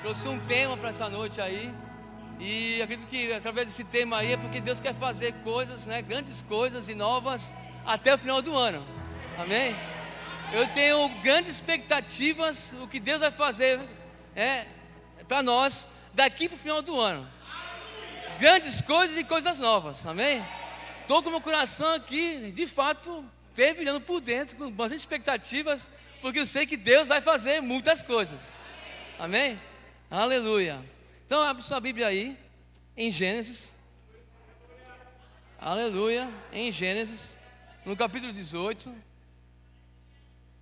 Trouxe um tema para essa noite aí. E acredito que através desse tema aí é porque Deus quer fazer coisas, né, grandes coisas e novas até o final do ano. Amém? Eu tenho grandes expectativas o que Deus vai fazer para nós daqui para o final do ano. Grandes coisas e coisas novas. Amém? Estou com meu coração aqui, de fato, fervilhando por dentro, com bastante expectativas, porque eu sei que Deus vai fazer muitas coisas. Amém? Aleluia. Então abre sua Bíblia aí, em Gênesis. Aleluia. Em Gênesis, no capítulo 18.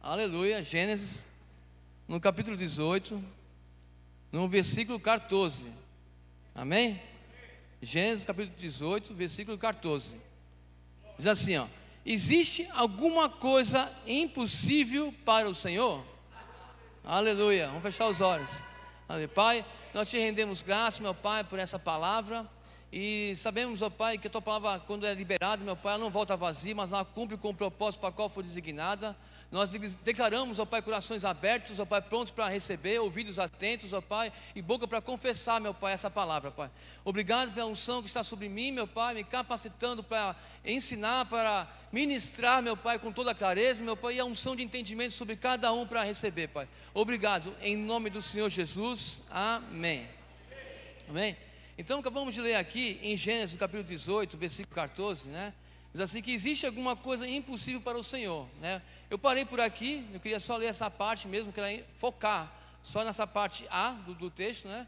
Aleluia. Gênesis, no capítulo 18, no versículo 14. Amém? Gênesis capítulo 18, versículo 14. Diz assim, ó: existe alguma coisa impossível para o Senhor? Aleluia. Vamos fechar os olhos. Aleluia. Pai, nós te rendemos graça, meu Pai, por essa palavra. E sabemos, ó Pai, que a tua palavra, quando é liberada, meu Pai, ela não volta vazia, mas ela cumpre com o propósito para o qual foi designada. Nós declaramos, ó Pai, corações abertos, ó Pai, prontos para receber, ouvidos atentos, ó Pai, e boca para confessar, meu Pai, essa palavra, Pai. Obrigado pela unção que está sobre mim, meu Pai, me capacitando para ensinar, para ministrar, meu Pai, com toda a clareza, meu Pai, e a unção de entendimento sobre cada um para receber, Pai. Obrigado, em nome do Senhor Jesus, amém. Amém? Então acabamos de ler aqui em Gênesis, capítulo 18, versículo 14, né? Diz assim que existe alguma coisa impossível para o Senhor, né? Eu parei por aqui, eu queria só ler essa parte mesmo, queria focar só nessa parte A do texto, né?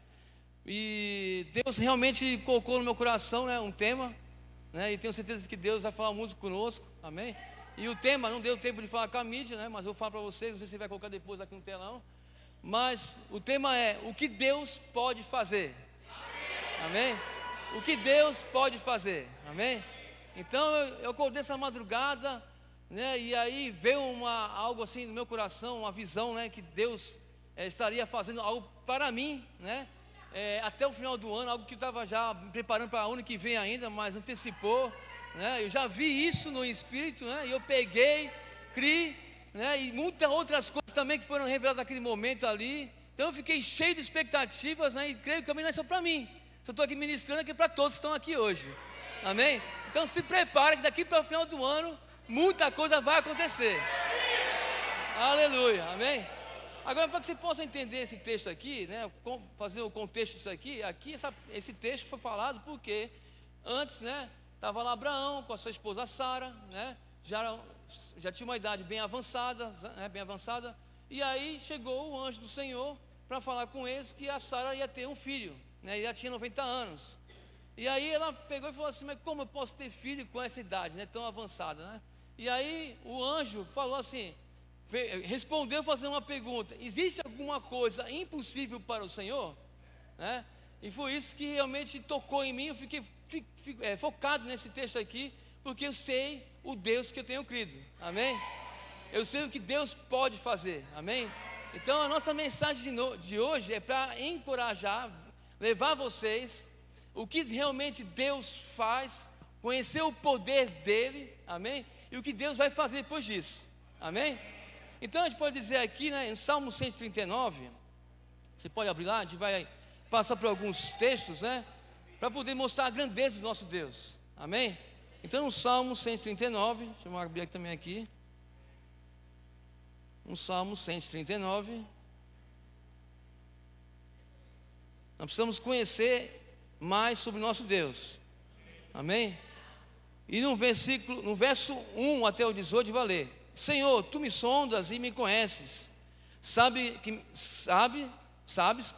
E Deus realmente colocou no meu coração, né, um tema, né? E tenho certeza que Deus vai falar muito conosco, amém? E o tema, não deu tempo de falar com a mídia, né? Mas eu vou falar para vocês, não sei se vai colocar depois aqui no telão. Mas o tema é: o que Deus pode fazer? Amém? O que Deus pode fazer? Amém? Então eu acordei essa madrugada, né? E aí veio algo assim no meu coração, uma visão, né? Que Deus estaria fazendo algo para mim, né? Até o final do ano, algo que eu estava já me preparando para o ano que vem ainda, mas antecipou, né? Eu já vi isso no Espírito, né? E eu peguei, criei, né? E muitas outras coisas também que foram reveladas naquele momento ali. Então eu fiquei cheio de expectativas, né? E creio que também não é só para mim. Eu estou aqui ministrando aqui para todos que estão aqui hoje. Amém? Então se prepare que daqui para o final do ano muita coisa vai acontecer. Aleluia. Amém? Agora, para que você possa entender esse texto aqui, né, fazer o contexto disso aqui, esse texto foi falado porque antes, né, estava lá Abraão com a sua esposa Sara, né, já tinha uma idade bem avançada, né, e aí chegou o anjo do Senhor para falar com eles que a Sara ia ter um filho, né, e já tinha 90 anos. E aí ela pegou e falou assim: mas como eu posso ter filho com essa idade, né, tão avançada, né? E aí o anjo falou assim, respondeu fazendo uma pergunta: existe alguma coisa impossível para o Senhor? Né? E foi isso que realmente tocou em mim. Eu fiquei focado nesse texto aqui, porque eu sei o Deus que eu tenho crido. Amém? Eu sei o que Deus pode fazer. Amém? Então a nossa mensagem de hoje é para encorajar, levar vocês o que realmente Deus faz, conhecer o poder dele, amém? E o que Deus vai fazer depois disso, amém? Então a gente pode dizer aqui, né, em Salmo 139, você pode abrir lá, a gente vai passar por alguns textos, né, para poder mostrar a grandeza do nosso Deus, amém? Então no Salmo 139, deixa eu abrir aqui também aqui, no Salmo 139, nós precisamos conhecer mais sobre o nosso Deus, amém? E no verso 1 até o 18 vai ler: Senhor, tu me sondas e me conheces, sabes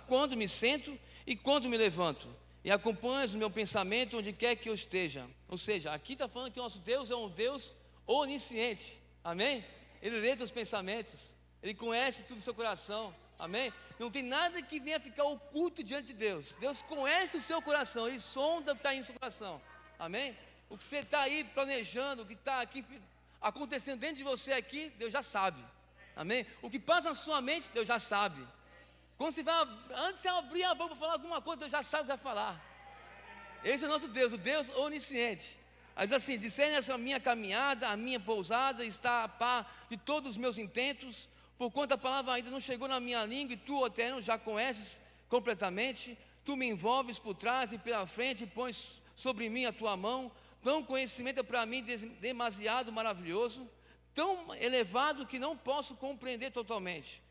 quando me sento e quando me levanto, e acompanhas o meu pensamento onde quer que eu esteja. Ou seja, aqui está falando que o nosso Deus é um Deus onisciente, amém? Ele lê teus pensamentos, Ele conhece tudo do seu coração, amém? Não tem nada que venha ficar oculto diante de Deus. Deus conhece o seu coração, Ele sonda o que está aí no seu coração, amém? O que você está aí planejando, o que está aqui acontecendo dentro de você aqui, Deus já sabe, amém? O que passa na sua mente, Deus já sabe. Quando você vai, antes de você abrir a boca para falar alguma coisa, Deus já sabe o que vai falar. Esse é o nosso Deus, o Deus onisciente. Mas assim, discerne essa minha caminhada, a minha pousada, está a par de todos os meus intentos, porquanto a palavra ainda não chegou na minha língua, e tu, ó Eterno, já conheces completamente. Tu me envolves por trás e pela frente e pões sobre mim a tua mão. Tão conhecimento é para mim demasiado maravilhoso, tão elevado que não posso compreender totalmente.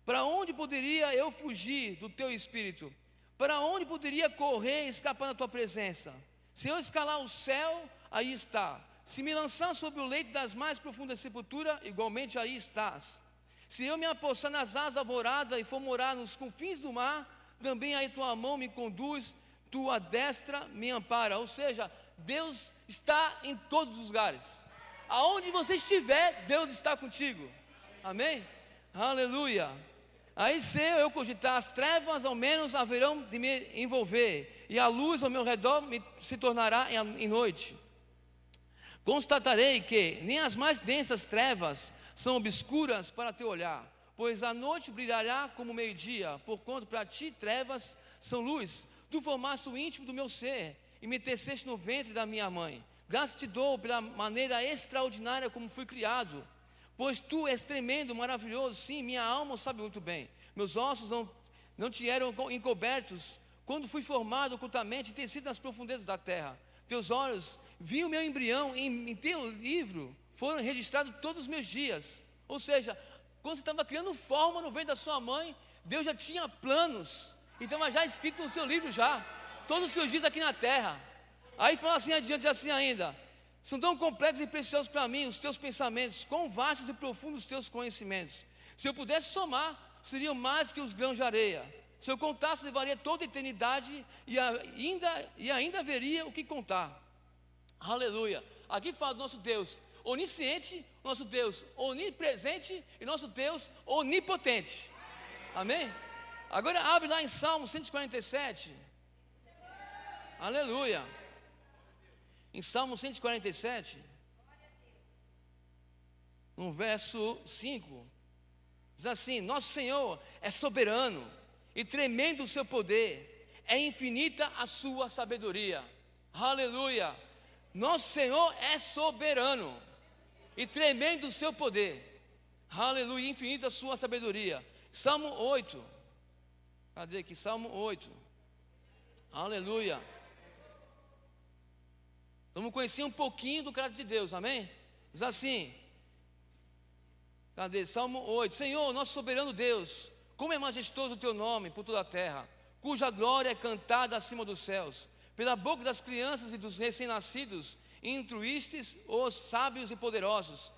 Para onde poderia eu fugir do teu espírito? Para onde poderia correr e escapar da tua presença? Se eu escalar o céu, aí está. Se me lançar sobre o leito das mais profundas sepulturas, igualmente aí estás. Se eu me apossar nas asas alvoradas e for morar nos confins do mar, também aí tua mão me conduz, tua destra me ampara. Ou seja, Deus está em todos os lugares. Aonde você estiver, Deus está contigo. Amém? Aleluia. Aí se eu cogitar, as trevas ao menos haverão de me envolver, e a luz ao meu redor se tornará em noite. Constatarei que nem as mais densas trevas são obscuras para teu olhar, pois a noite brilhará como meio-dia, porquanto para ti trevas são luz. Tu formaste o íntimo do meu ser, e me teceste no ventre da minha mãe. Graças te dou pela maneira extraordinária como fui criado, pois tu és tremendo, maravilhoso. Sim, minha alma sabe muito bem. Meus ossos não te eram encobertos quando fui formado ocultamente e tecido nas profundezas da terra. Teus olhos viam meu embrião, em teu livro foram registrados todos os meus dias. Ou seja, quando você estava criando forma no ventre da sua mãe, Deus já tinha planos, então já escrito no seu livro já, todos os seus dias aqui na terra. Aí fala assim adiante, assim ainda: são tão complexos e preciosos para mim os teus pensamentos, quão vastos e profundos os teus conhecimentos. Se eu pudesse somar, seriam mais que os grãos de areia. Se eu contasse, levaria toda a eternidade e ainda haveria o que contar. Aleluia. Aqui fala do nosso Deus onisciente, nosso Deus onipresente e nosso Deus onipotente. Amém? Agora abre lá em Salmo 147. Aleluia. Em Salmo 147, no verso 5, diz assim: nosso Senhor é soberano e tremendo o seu poder, é infinita a sua sabedoria. Aleluia. Nosso Senhor é soberano e tremendo o seu poder. Aleluia, infinita a sua sabedoria. Salmo 8. Cadê aqui? Salmo 8. Aleluia. Vamos conhecer um pouquinho do caráter de Deus, amém? Diz assim, cadê? Salmo 8. Senhor, nosso soberano Deus, como é majestoso o teu nome por toda a terra, cuja glória é cantada acima dos céus. Pela boca das crianças e dos recém-nascidos, instruístes os sábios e poderosos,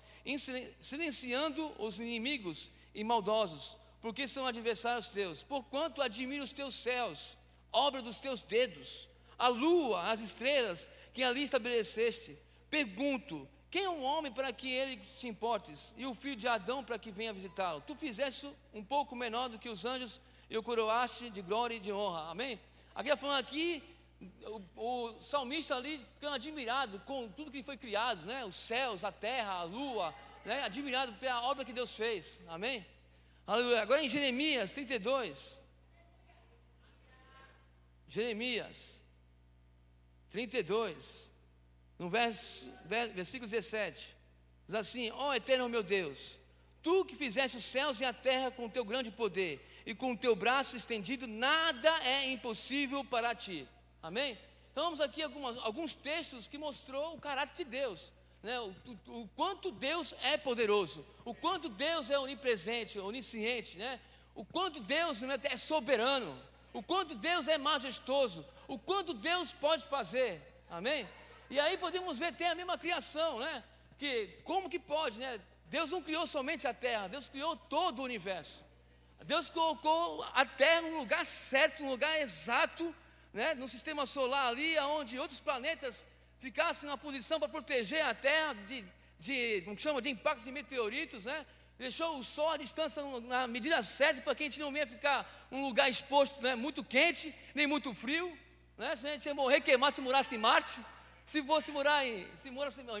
silenciando os inimigos e maldosos, porque são adversários teus. Porquanto admiro os teus céus, obra dos teus dedos, a lua, as estrelas que ali estabeleceste. Pergunto: quem é um homem para que ele te importes, e o filho de Adão para que venha visitá-lo? Tu fizeste um pouco menor do que os anjos e o coroaste de glória e de honra. Amém? Aqui está falando aqui, o salmista ali ficando admirado com tudo que foi criado, né? Os céus, a terra, a lua, né? Admirado pela obra que Deus fez. Amém? Aleluia. Agora em Jeremias 32, Jeremias 32, no versículo 17, diz assim: ó eterno meu Deus, tu que fizeste os céus e a terra com o teu grande poder, e com o teu braço estendido, nada é impossível para ti. Amém? Então vamos aqui alguns textos que mostrou o caráter de Deus, né? O quanto Deus é poderoso, o quanto Deus é onipresente, onisciente, né? O quanto Deus é soberano, o quanto Deus é majestoso, o quanto Deus pode fazer. Amém? E aí podemos ver, tem a mesma criação, né? Que como que pode, né? Deus não criou somente a terra, Deus criou todo o universo. Deus colocou a terra no lugar certo, no lugar exato, né? No sistema solar ali, onde outros planetas ficassem na posição para proteger a terra como chama, de impactos de meteoritos, né? Deixou o sol à distância na medida certa para que a gente não ia ficar um lugar exposto, né? Muito quente, nem muito frio, né? Se a gente ia morrer queimado se morasse em Marte. Se fosse morar em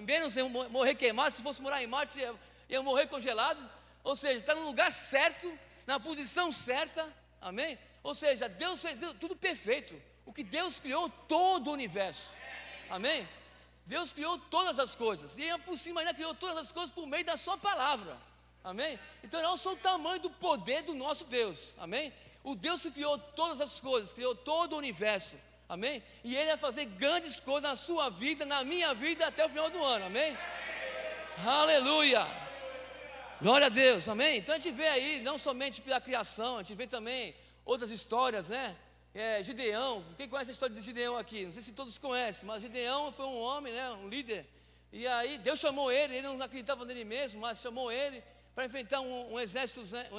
Vênus, ia morrer queimado. Se fosse morar em Marte, ia morrer congelado. Ou seja, está no lugar certo, na posição certa. Amém? Ou seja, Deus fez tudo perfeito. O que Deus criou, todo o universo. Amém? Deus criou todas as coisas. E por cima ainda criou todas as coisas por meio da sua palavra. Amém? Então olha só o tamanho do poder do nosso Deus. Amém? o Deus que criou todas as coisas, criou todo o universo, amém? E Ele vai fazer grandes coisas na sua vida, na minha vida, até o final do ano, amém? Aleluia! Glória a Deus, amém? Então a gente vê aí, não somente pela criação, a gente vê também outras histórias, né? Gideão, quem conhece a história de Gideão aqui? Não sei se todos conhecem, mas Gideão foi um homem, né? Um líder. E aí Deus chamou ele não acreditava nele mesmo, mas chamou ele para enfrentar um exército, né?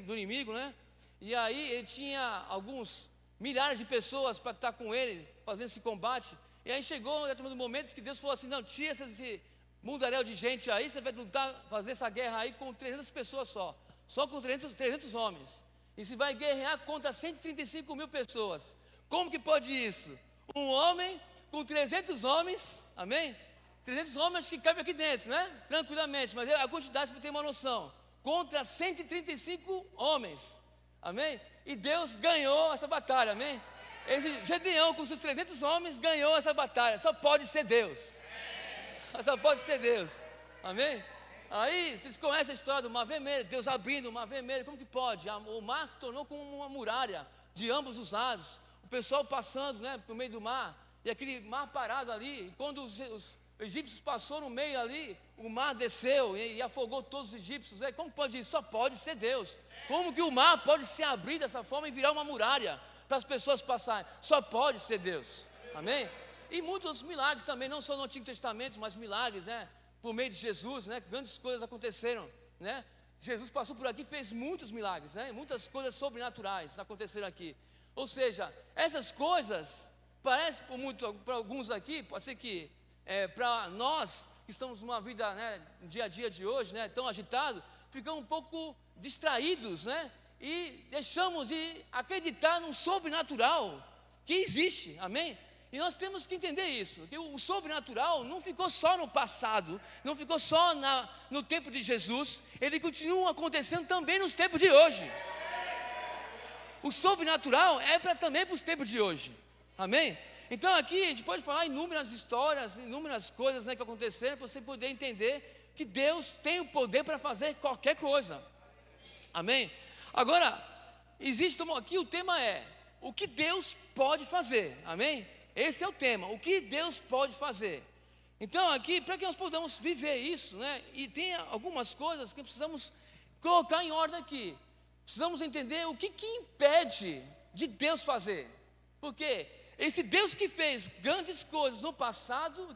Do inimigo, né? E aí ele tinha alguns milhares de pessoas para estar com ele, fazendo esse combate. E aí chegou um determinado momento que Deus falou assim: não, tira esse mundaréu de gente aí, você vai lutar, fazer essa guerra aí com 300 pessoas só com 300 homens. E você vai guerrear contra 135 mil pessoas. Como que pode isso? Um homem com 300 homens, amém? 300 homens que cabem aqui dentro, né? Tranquilamente, mas a quantidade para ter uma noção. Contra 135 homens, amém? E Deus ganhou essa batalha, amém? Esse Gedeão com seus 300 homens ganhou essa batalha. Só pode ser Deus. Só pode ser Deus, amém? Aí, vocês conhecem a história do mar vermelho, Deus abrindo o mar vermelho, como que pode? O mar se tornou como uma muralha de ambos os lados, o pessoal passando, né, por meio do mar, e aquele mar parado ali, e quando os egípcios passou no meio ali, o mar desceu e afogou todos os egípcios. Como pode isso? Só pode ser Deus. Como que o mar pode se abrir dessa forma e virar uma muralha para as pessoas passarem? Só pode ser Deus, amém? E muitos milagres também, não só no Antigo Testamento, mas milagres, né? Por meio de Jesus, né? Grandes coisas aconteceram, né? Jesus passou por aqui e fez muitos milagres, né? Muitas coisas sobrenaturais aconteceram aqui. Ou seja, essas coisas parece para alguns aqui, pode ser que para nós que estamos numa vida, né, no dia a dia de hoje, né, tão agitado, ficamos um pouco distraídos, né? E deixamos de acreditar no sobrenatural que existe, amém? E nós temos que entender isso, que o sobrenatural não ficou só no passado, não ficou só no tempo de Jesus, ele continua acontecendo também nos tempos de hoje. O sobrenatural é também para os tempos de hoje, amém? Então aqui a gente pode falar inúmeras histórias, inúmeras coisas, né, que aconteceram, para você poder entender que Deus tem o poder para fazer qualquer coisa, amém? Agora, existe aqui, o tema é, o que Deus pode fazer, amém? Esse é o tema, o que Deus pode fazer. Então aqui, para que nós podamos viver isso, né? E tem algumas coisas que precisamos colocar em ordem aqui. Precisamos entender o que impede de Deus fazer. Porque esse Deus que fez grandes coisas no passado,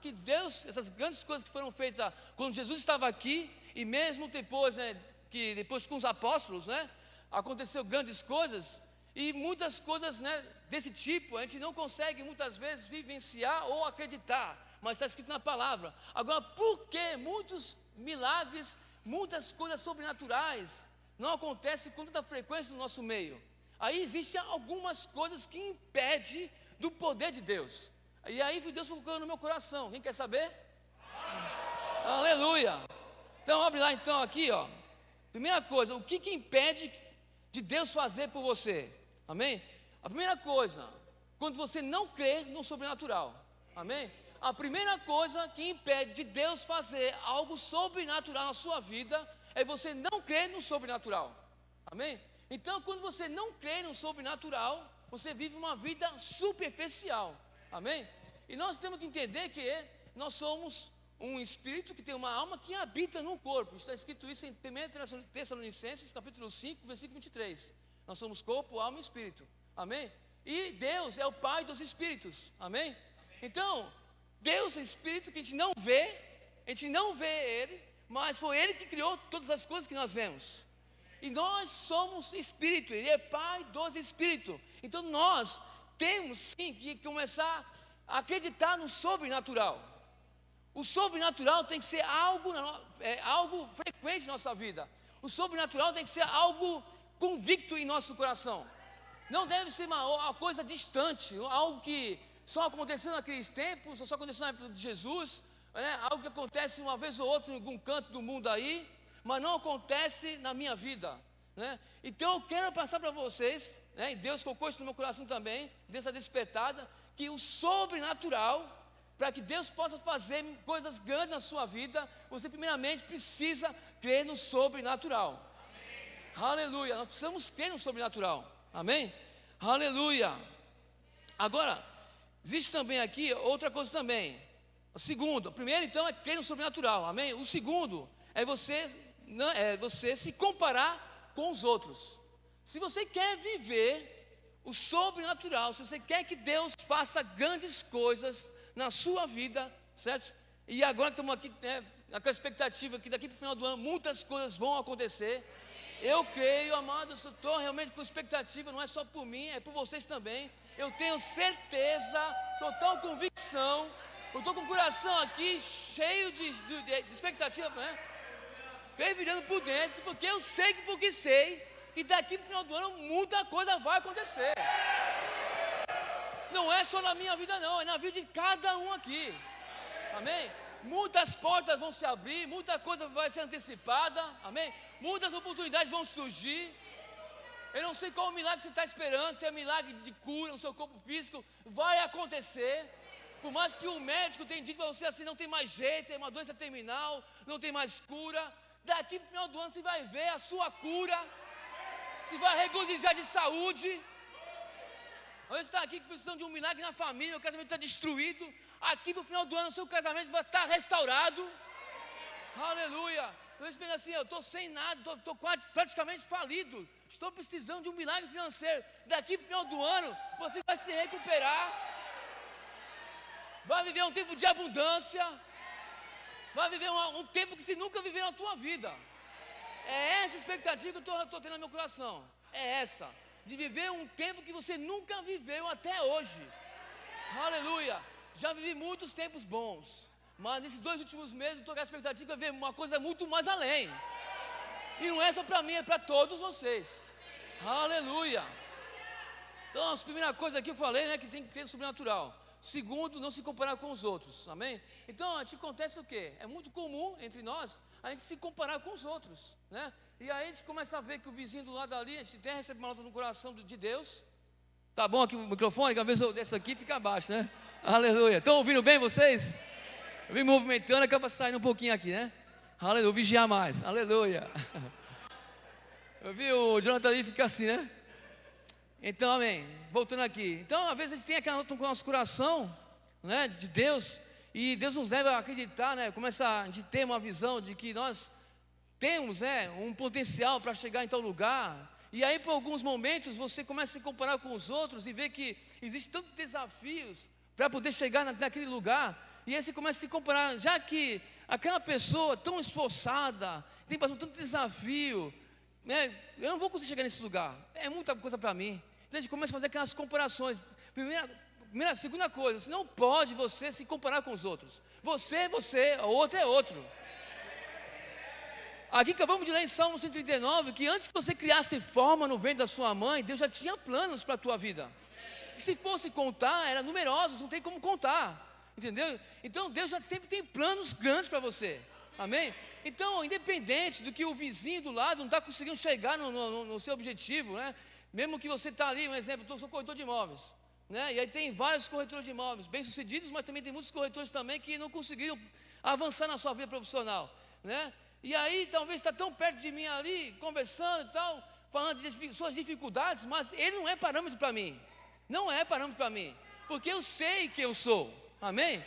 essas grandes coisas que foram feitas quando Jesus estava aqui, e mesmo depois, né, que depois com os apóstolos, né, aconteceu grandes coisas. E muitas coisas, né, desse tipo a gente não consegue muitas vezes vivenciar ou acreditar, mas está escrito na palavra. Agora, por que muitos milagres, muitas coisas sobrenaturais não acontecem com tanta frequência no nosso meio? Aí existem algumas coisas que impedem do poder de Deus. E aí Deus colocou no meu coração. Quem quer saber? Aleluia! Então abre lá então aqui, ó. Primeira coisa, o que impede de Deus fazer por você? Amém? A primeira coisa, quando você não crê no sobrenatural, amém? A primeira coisa que impede de Deus fazer algo sobrenatural na sua vida é você não crer no sobrenatural, amém? Então, quando você não crê no sobrenatural, você vive uma vida superficial, amém? E nós temos que entender que nós somos um espírito que tem uma alma que habita no corpo. Está escrito isso em 1 Tessalonicenses, capítulo 5, versículo 23. Nós somos corpo, alma e espírito, amém? E Deus é o Pai dos espíritos, amém? Então, Deus é espírito que a gente não vê Ele, mas foi Ele que criou todas as coisas que nós vemos. E nós somos espírito, Ele é Pai dos espíritos. Então nós temos sim que começar a acreditar no sobrenatural. O sobrenatural tem que ser algo frequente na nossa vida. O sobrenatural tem que ser algo convicto em nosso coração. Não deve ser uma coisa distante, algo que só aconteceu naqueles tempos, ou só aconteceu na época de Jesus, né? Algo que acontece uma vez ou outra em algum canto do mundo aí, mas não acontece na minha vida, né? Então eu quero passar para vocês, né? E Deus colocou isso no meu coração também, dessa despertada, que o sobrenatural, para que Deus possa fazer coisas grandes na sua vida, você primeiramente precisa crer no sobrenatural. Aleluia. Nós precisamos crer no sobrenatural. Amém? Aleluia. Agora, existe também aqui outra coisa também. O segundo, o primeiro então é crer no sobrenatural. Amém? O segundo é você se comparar com os outros. Se você quer viver o sobrenatural, se você quer que Deus faça grandes coisas na sua vida, certo? E agora estamos aqui, com a expectativa que daqui para o final do ano muitas coisas vão acontecer. Eu creio, amados, eu estou realmente com expectativa, não é só por mim, é por vocês também. Eu tenho certeza, total convicção. Eu estou com o coração aqui cheio de expectativa, né? Fervilhando por dentro, porque eu sei porque sei que daqui para o final do ano muita coisa vai acontecer. Não é só na minha vida não, é na vida de cada um aqui. Amém? Muitas portas vão se abrir, muita coisa vai ser antecipada. Amém? Muitas oportunidades vão surgir. Eu não sei qual milagre você está esperando, se é milagre de cura no seu corpo físico, vai acontecer. Por mais que o médico tenha dito para você assim, não tem mais jeito, é uma doença terminal, não tem mais cura. Daqui para o final do ano você vai ver a sua cura. Você vai regozijar de saúde. Você está aqui precisando de um milagre na família, o casamento está destruído. Aqui para o final do ano o seu casamento vai estar restaurado. Aleluia. Você pensa assim, eu estou sem nada, estou praticamente falido. Estou precisando de um milagre financeiro. Daqui para o final do ano você vai se recuperar. Vai viver um tempo de abundância. Vai viver um tempo que você nunca viveu na tua vida. É essa expectativa que eu estou tendo no meu coração. É essa. De viver um tempo que você nunca viveu até hoje. Aleluia. Já vivi muitos tempos bons. Mas nesses 2 últimos meses eu estou com a expectativa de ver uma coisa muito mais além. E não é só para mim, é para todos vocês. Aleluia. Então a primeira coisa que eu falei, né, que tem que crer no sobrenatural. Segundo, não se comparar com os outros. Amém? Então, a gente acontece o quê? É muito comum entre nós a gente se comparar com os outros, né? E aí a gente começa a ver que o vizinho do lado ali, a gente até recebe uma nota no coração de Deus. Tá bom aqui o microfone? Que às vezes eu desço aqui e fica abaixo, né? Aleluia. Estão ouvindo bem vocês? Eu vim movimentando, acaba saindo um pouquinho aqui, né? Aleluia, vigiar mais. Aleluia. Eu vi o Jonathan ali ficar assim, né? Então, amém. Voltando aqui. Então, às vezes a gente tem aquela nota no nosso coração, né, de Deus, e Deus nos leva a acreditar, né? Começa a gente ter uma visão de que nós temos, né, um potencial para chegar em tal lugar. E aí, por alguns momentos, você começa a se comparar com os outros e vê que existem tantos desafios para poder chegar naquele lugar. E aí você começa a se comparar, já que aquela pessoa tão esforçada, tem passado tanto desafio, né, eu não vou conseguir chegar nesse lugar, é muita coisa para mim. Então a gente começa a fazer aquelas comparações. Segunda coisa, você não pode você se comparar com os outros. Você, o outro é outro. Aqui acabamos de ler em Salmo 139 que antes que você criasse forma no ventre da sua mãe, Deus já tinha planos para a tua vida. E se fosse contar, eram numerosos, não tem como contar. Entendeu? Então Deus já sempre tem planos grandes para você. Amém? Então, independente do que o vizinho do lado não está conseguindo chegar no seu objetivo, né? Mesmo que você está ali, um exemplo, eu sou corretor de imóveis, né? E aí tem vários corretores de imóveis bem-sucedidos, mas também tem muitos corretores também que não conseguiram avançar na sua vida profissional, né? E aí talvez está tão perto de mim ali, conversando e tal, falando de suas dificuldades, mas ele não é parâmetro para mim. Não é parâmetro para mim, porque eu sei quem eu sou. Amém?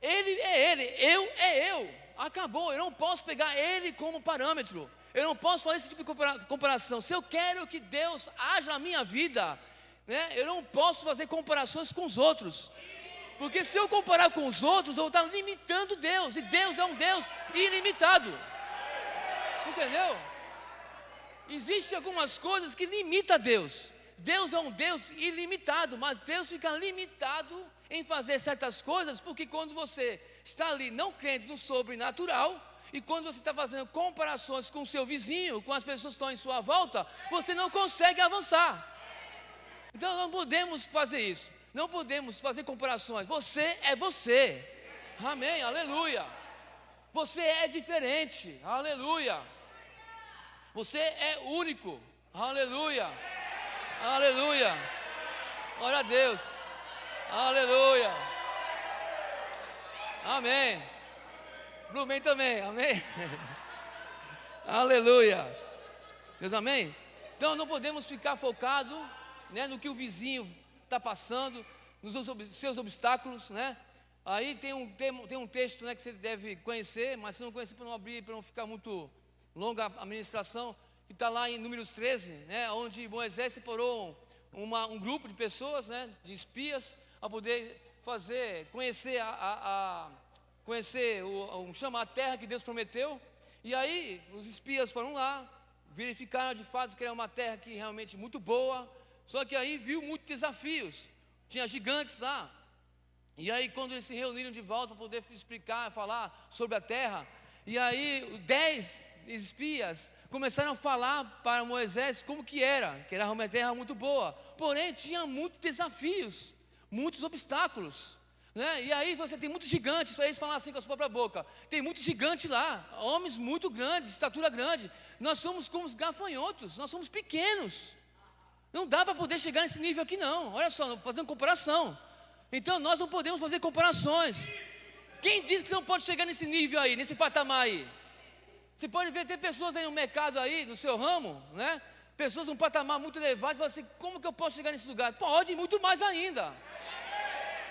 Ele é ele, eu é eu. Acabou, eu não posso pegar ele como parâmetro. Eu não posso fazer esse tipo de comparação. Se eu quero que Deus haja na minha vida, né, eu não posso fazer comparações com os outros. Porque se eu comparar com os outros, eu vou estar limitando Deus. E Deus é um Deus ilimitado. Entendeu? Existem algumas coisas que limitam Deus. Deus é um Deus ilimitado, mas Deus fica limitado em fazer certas coisas, porque quando você está ali não crendo no sobrenatural, e quando você está fazendo comparações com o seu vizinho, com as pessoas que estão em sua volta, você não consegue avançar. Então não podemos fazer isso, não podemos fazer comparações. Você é você, amém, aleluia. Você é diferente, aleluia. Você é único, aleluia, aleluia. Glória a Deus, aleluia, amém. Blumen também, amém. Aleluia. Deus, amém? Então não podemos ficar focados, né, no que o vizinho está passando, nos seus obstáculos, né? Aí tem um texto, né, que você deve conhecer, mas se não conhecer, para não abrir, para não ficar muito longa a ministração, que está lá em Números 13, né, onde Moisés separou um grupo de pessoas, né, de espias, a poder conhecer a terra que Deus prometeu. E aí os espias foram lá, verificaram de fato que era uma terra que realmente muito boa, só que aí viu muitos desafios, tinha gigantes lá. E aí quando eles se reuniram de volta para poder explicar, falar sobre a terra, e aí 10 espias começaram a falar para Moisés como que era uma terra muito boa, porém tinha muitos desafios, muitos obstáculos, né? E aí você tem muitos gigantes, eles falam assim com a sua própria boca, tem muito gigante lá, homens muito grandes, estatura grande, nós somos como os gafanhotos, nós somos pequenos, não dá para poder chegar nesse nível aqui não, olha só, fazendo comparação, então nós não podemos fazer comparações. Quem diz que você não pode chegar nesse nível aí, nesse patamar aí? Você pode ver, ter pessoas aí no mercado aí, no seu ramo, né? Pessoas num patamar muito elevado, e falam assim, como que eu posso chegar nesse lugar? Pode, muito mais ainda.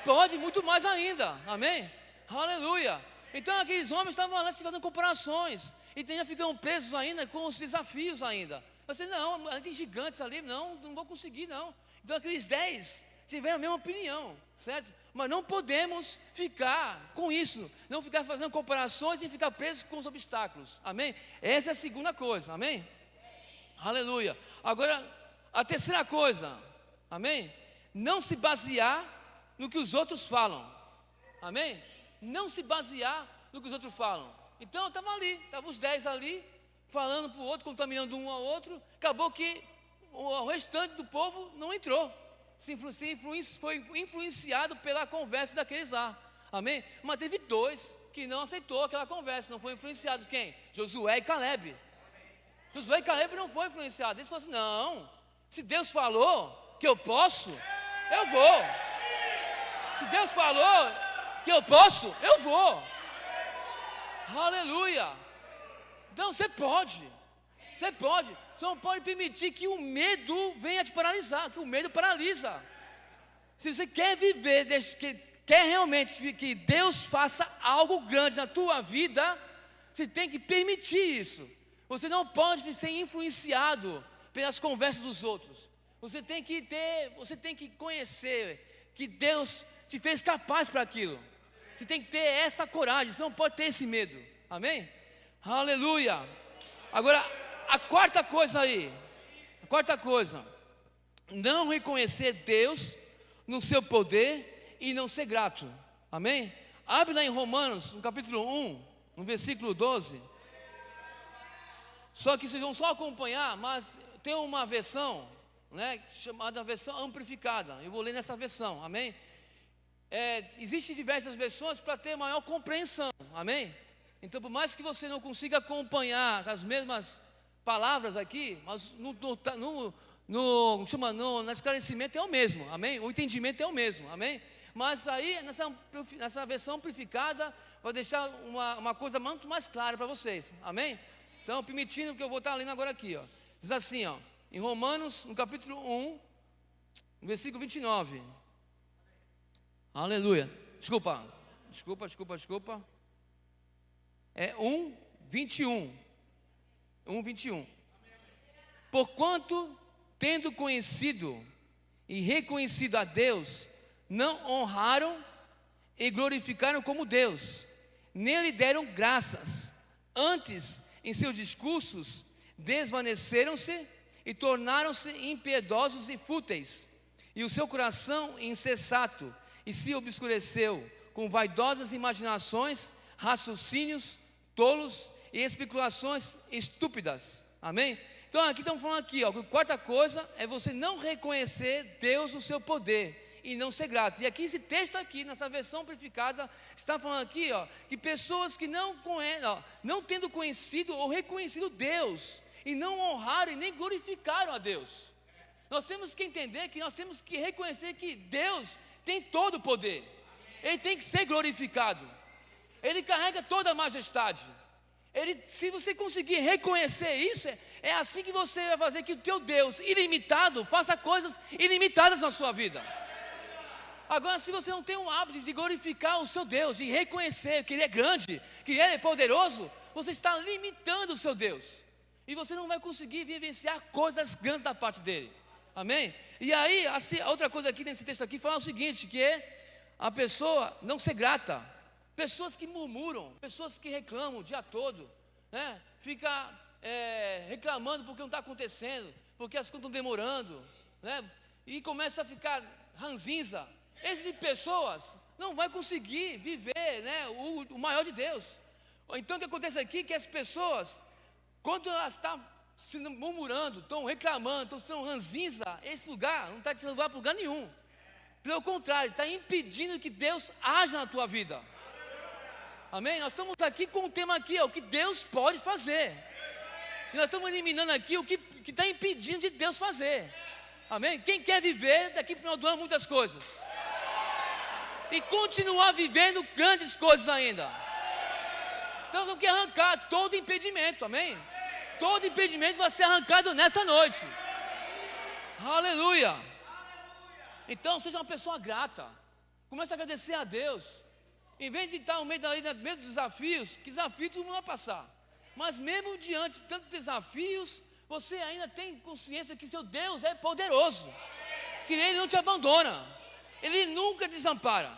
Pode, muito mais ainda, amém? Aleluia. Então aqueles homens estavam lá se fazendo comparações, e ainda ficam presos ainda com os desafios ainda. Você, não, tem gigantes ali, não vou conseguir não. Então aqueles 10 tiveram a mesma opinião, certo? Mas não podemos ficar com isso, não ficar fazendo comparações e ficar presos com os obstáculos, amém? Essa é a segunda coisa, amém? Aleluia. Agora, a terceira coisa, amém? Não se basear no que os outros falam, amém? Não se basear no que os outros falam. Então, estavam os 10 ali, falando para o outro, contaminando um ao outro, acabou que o restante do povo não entrou. Foi influenciado pela conversa daqueles lá, amém? Mas teve 2 que não aceitou aquela conversa, não foi influenciado. Quem? Josué e Caleb. Josué e Caleb não foram influenciados. Eles falaram assim, não, se Deus falou que eu posso, eu vou. Se Deus falou que eu posso, eu vou. Aleluia. Então você pode. Você não pode permitir que o medo venha te paralisar, que o medo paralisa. Se você quer viver, quer realmente que Deus faça algo grande na tua vida, você tem que permitir isso. Você não pode ser influenciado pelas conversas dos outros. Você tem que conhecer que Deus te fez capaz para aquilo. Você tem que ter essa coragem, você não pode ter esse medo. Amém? Aleluia. Agora, a quarta coisa, não reconhecer Deus no seu poder e não ser grato, amém? Abre lá em Romanos, no capítulo 1, no versículo 12, só que vocês vão só acompanhar, mas tem uma versão, né, chamada versão amplificada, eu vou ler nessa versão, amém? Existem diversas versões para ter maior compreensão, amém? Então, por mais que você não consiga acompanhar as mesmas palavras aqui, mas no esclarecimento é o mesmo, amém? O entendimento é o mesmo, amém? Mas aí, nessa versão amplificada, vai deixar uma coisa muito mais clara para vocês, amém? Então, permitindo que eu vou estar lendo agora aqui, ó. Diz assim, ó, em Romanos, no capítulo 1, no versículo 29. Aleluia. Desculpa. É 1:21. 1:21. Porquanto, tendo conhecido e reconhecido a Deus, não honraram e glorificaram como Deus, nem lhe deram graças. Antes, em seus discursos, desvaneceram-se e tornaram-se impiedosos e fúteis, e o seu coração insensato e se obscureceu com vaidosas imaginações, raciocínios tolos e especulações estúpidas, amém? Então aqui estamos falando aqui, ó, que a quarta coisa é você não reconhecer Deus no seu poder e não ser grato. E aqui esse texto aqui, nessa versão amplificada, está falando aqui, ó, que pessoas que não conhecem, ó, não tendo conhecido ou reconhecido Deus e não honraram e nem glorificaram a Deus. Nós temos que entender que nós temos que reconhecer que Deus tem todo o poder. Ele tem que ser glorificado. Ele carrega toda a majestade. Se você conseguir reconhecer isso, é assim que você vai fazer que o teu Deus ilimitado faça coisas ilimitadas na sua vida. Agora, se você não tem o hábito de glorificar o seu Deus, de reconhecer que Ele é grande, que Ele é poderoso, você está limitando o seu Deus. E você não vai conseguir vivenciar coisas grandes da parte dEle. Amém? E aí, a outra coisa aqui nesse texto aqui fala o seguinte, que é a pessoa não ser grata. Pessoas que murmuram, pessoas que reclamam o dia todo, né? Fica reclamando porque não está acontecendo, porque as coisas estão demorando, né? E começa a ficar ranzinza. Essas tipo pessoas não vai conseguir viver, né, o maior de Deus. Então o que acontece aqui é que as pessoas, quando elas estão se murmurando, estão reclamando, estão sendo ranzinza, esse lugar não está te levando para lugar nenhum. Pelo contrário, está impedindo que Deus haja na tua vida. Amém? Nós estamos aqui com um tema aqui, o que Deus pode fazer. E nós estamos eliminando aqui o que está impedindo de Deus fazer. Amém? Quem quer viver daqui para o final do ano muitas coisas? E continuar vivendo grandes coisas ainda. Então não quer arrancar todo impedimento, amém? Todo impedimento vai ser arrancado nessa noite. Aleluia. Então seja uma pessoa grata. Comece a agradecer a Deus. Em vez de estar no meio dos desafios, que desafio todo mundo vai passar. Mas mesmo diante de tantos desafios, você ainda tem consciência que seu Deus é poderoso. Que Ele não te abandona. Ele nunca desampara.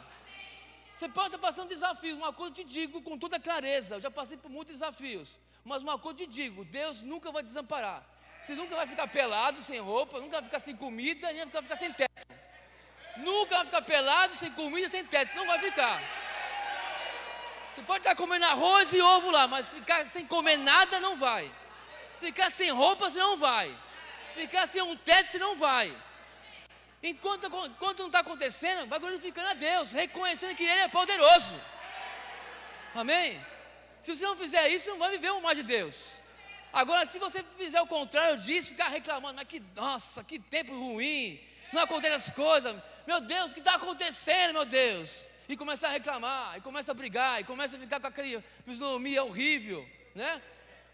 Você pode estar passando desafios, uma coisa eu te digo com toda clareza, eu já passei por muitos desafios, mas uma coisa eu te digo, Deus nunca vai desamparar. Você nunca vai ficar pelado, sem roupa, nunca vai ficar sem comida, nem vai ficar sem teto. Nunca vai ficar pelado, sem comida, sem teto, não vai ficar. Você pode estar comendo arroz e ovo lá, mas ficar sem comer nada não vai. Ficar sem roupa você não vai. Ficar sem um teto você não vai. Enquanto não está acontecendo, vai glorificando a Deus, reconhecendo que Ele é poderoso. Amém? Se você não fizer isso, você não vai viver o mais de Deus. Agora, se você fizer o contrário disso, ficar reclamando, mas nossa, que tempo ruim, não acontecem as coisas, meu Deus, o que está acontecendo, meu Deus? E começa a reclamar, e começa a brigar, e começa a ficar com aquela fisionomia horrível, né?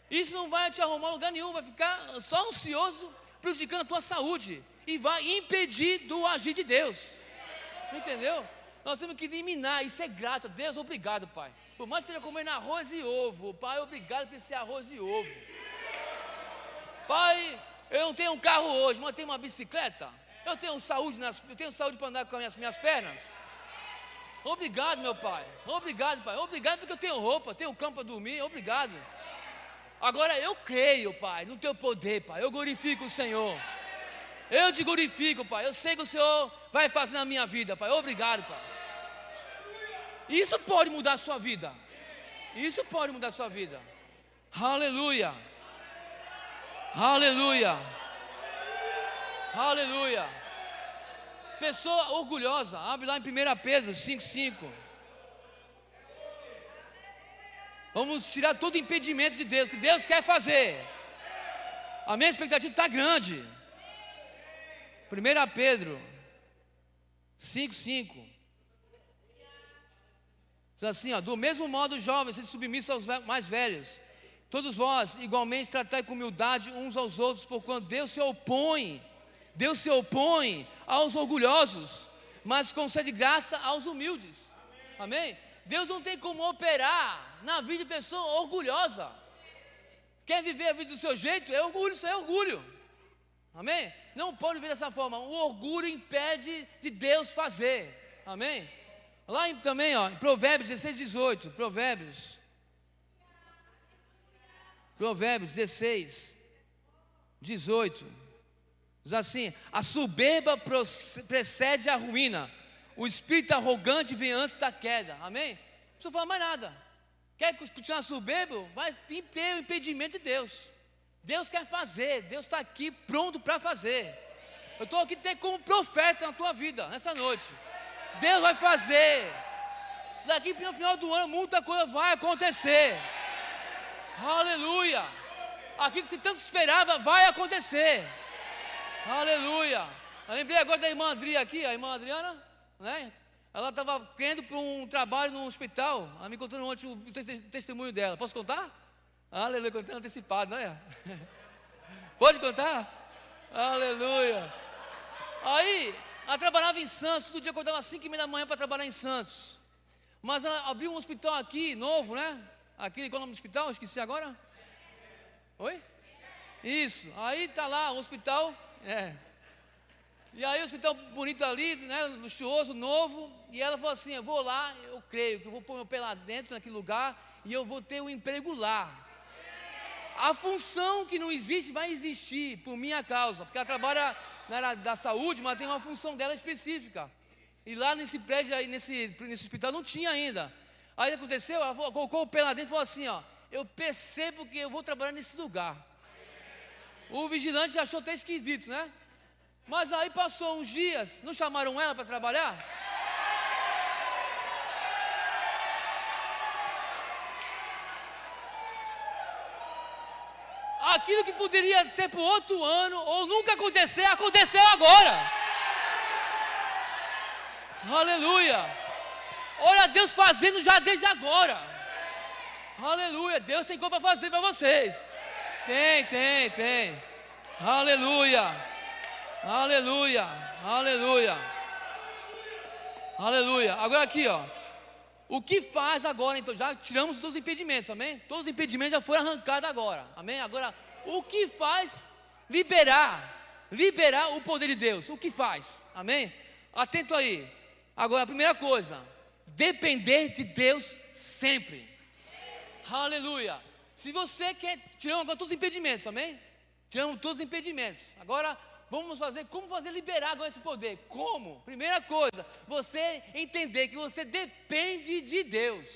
Isso não vai te arrumar lugar nenhum, vai ficar só ansioso, prejudicando a tua saúde. E vai impedir do agir de Deus. Entendeu? Nós temos que eliminar e ser grato. Deus, obrigado, Pai. Por mais que esteja comendo arroz e ovo, Pai, obrigado por esse arroz e ovo. Pai, eu não tenho um carro hoje, mas tenho uma bicicleta. Eu tenho saúde para andar com as minhas pernas. Obrigado, meu Pai. Obrigado, Pai. Obrigado porque eu tenho roupa, tenho campo para dormir. Obrigado. Agora eu creio, Pai, no Teu poder, Pai. Eu glorifico o Senhor. Eu te glorifico, Pai. Eu sei que o Senhor vai fazer na minha vida, Pai. Obrigado, Pai. Isso pode mudar a sua vida. Isso pode mudar a sua vida. Aleluia. Aleluia. Aleluia. Pessoa orgulhosa. Abre lá em 1 Pedro 5,5. Vamos tirar todo impedimento de Deus, que Deus quer fazer. A minha expectativa está grande. 1 Pedro 5,5 diz assim, ó, do mesmo modo, jovens, sede submissos aos mais velhos. Todos vós, igualmente, tratai com humildade uns aos outros, porquanto Deus se opõe aos orgulhosos, mas concede graça aos humildes. Amém? Deus não tem como operar na vida de pessoa orgulhosa. Quer viver a vida do seu jeito? É orgulho, isso é orgulho. Amém? Não pode viver dessa forma. O orgulho impede de Deus fazer. Amém? Lá também, ó, em Provérbios 16:18. Provérbios 16:18. Diz assim: a soberba precede a ruína. O espírito arrogante vem antes da queda. Amém? Não precisa falar mais nada. Quer continuar soberbo? Vai ter o impedimento de Deus. Deus quer fazer, Deus está aqui pronto para fazer. Eu estou aqui como profeta na tua vida, nessa noite. Deus vai fazer. Daqui para o final do ano, muita coisa vai acontecer. Aleluia. Aquilo que você tanto esperava vai acontecer. Aleluia. Eu lembrei agora da irmã Adria aqui, a irmã Adriana, né? Ela estava indo para um trabalho no hospital. Ela me contou ontem o testemunho dela. Posso contar? Aleluia, contando antecipado, não é? Pode contar? Aleluia. Aí, ela trabalhava em Santos, todo dia acordava às 5h30 da manhã para trabalhar em Santos. Mas ela abriu um hospital aqui, novo, né? Aqui, qual é o nome do hospital? Esqueci agora. Oi? Isso, aí tá lá o hospital, E aí o hospital bonito ali, né? Luxuoso, novo. E ela falou assim, eu vou lá, eu creio que eu vou pôr meu pé lá dentro, naquele lugar, e eu vou ter um emprego lá. A função que não existe vai existir por minha causa, porque ela trabalha na área da saúde, mas tem uma função dela específica. E lá nesse prédio, aí, nesse hospital não tinha ainda. Aí aconteceu, ela colocou o pé lá dentro e falou assim, eu percebo que eu vou trabalhar nesse lugar. O vigilante achou até esquisito, né? Mas aí passou uns dias, não chamaram ela para trabalhar? Aquilo que poderia ser por outro ano, ou nunca acontecer, aconteceu agora. Aleluia. Olha Deus fazendo já desde agora. Aleluia. Deus tem coisa para fazer para vocês. Tem. Aleluia. Aleluia. Aleluia. Aleluia. Agora aqui, o que faz agora, então? Já tiramos todos os impedimentos, amém? Todos os impedimentos já foram arrancados agora, amém? Agora, o que faz liberar o poder de Deus? O que faz, amém? Atento aí. Agora, a primeira coisa, depender de Deus sempre. Aleluia. Se você quer, tiramos agora todos os impedimentos, amém? Tiramos todos os impedimentos. Agora, vamos fazer, como fazer liberar agora esse poder? Como? Primeira coisa, você entender que você depende de Deus.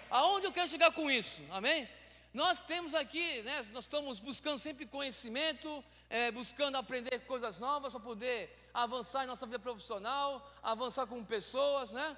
Aonde eu quero chegar com isso? Amém? Nós temos aqui, né, nós estamos buscando sempre conhecimento, buscando aprender coisas novas para poder avançar em nossa vida profissional, avançar com pessoas, né?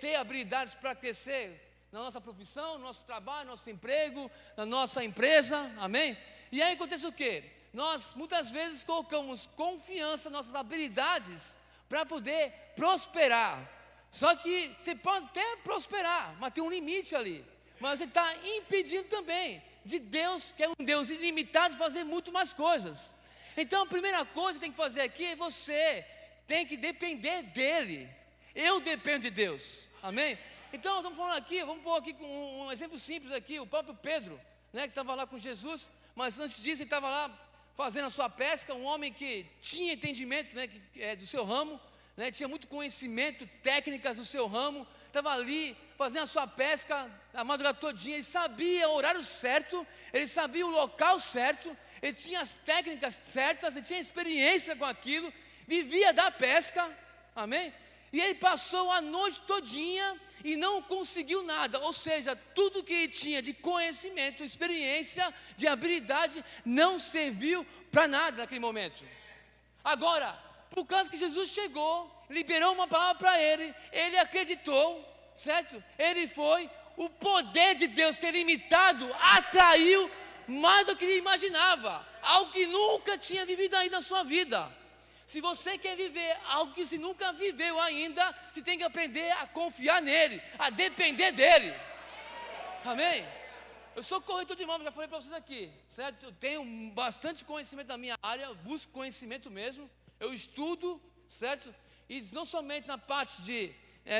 Ter habilidades para crescer na nossa profissão, no nosso trabalho, no nosso emprego, na nossa empresa, amém? E aí acontece o quê? Nós muitas vezes colocamos confiança nas nossas habilidades para poder prosperar. Só que você pode até prosperar, mas tem um limite ali. Mas você está impedindo também de Deus, que é um Deus ilimitado, de fazer muito mais coisas. Então a primeira coisa que tem que fazer aqui é você tem que depender dEle. Eu dependo de Deus, amém? Então estamos falando aqui, vamos pôr aqui com um exemplo simples aqui, o próprio Pedro, né, que estava lá com Jesus, mas antes disso ele estava lá fazendo a sua pesca, um homem que tinha entendimento, né, do seu ramo, né, tinha muito conhecimento, técnicas do seu ramo, estava ali fazendo a sua pesca a madrugada todinha, ele sabia o horário certo, ele sabia o local certo, ele tinha as técnicas certas, ele tinha experiência com aquilo, vivia da pesca, amém? E ele passou a noite todinha e não conseguiu nada, ou seja, tudo que ele tinha de conhecimento, experiência, de habilidade, não serviu para nada naquele momento. Agora, por causa que Jesus chegou, liberou uma palavra para ele, ele acreditou, certo? Ele foi, o poder de Deus que é limitado, atraiu mais do que ele imaginava, algo que nunca tinha vivido ainda na sua vida. Se você quer viver algo que você nunca viveu ainda, você tem que aprender a confiar nele, a depender dele. Amém? Eu sou corretor de imóveis, já falei para vocês aqui, certo? Eu tenho bastante conhecimento da minha área, eu busco conhecimento mesmo, eu estudo, certo? E não somente na parte de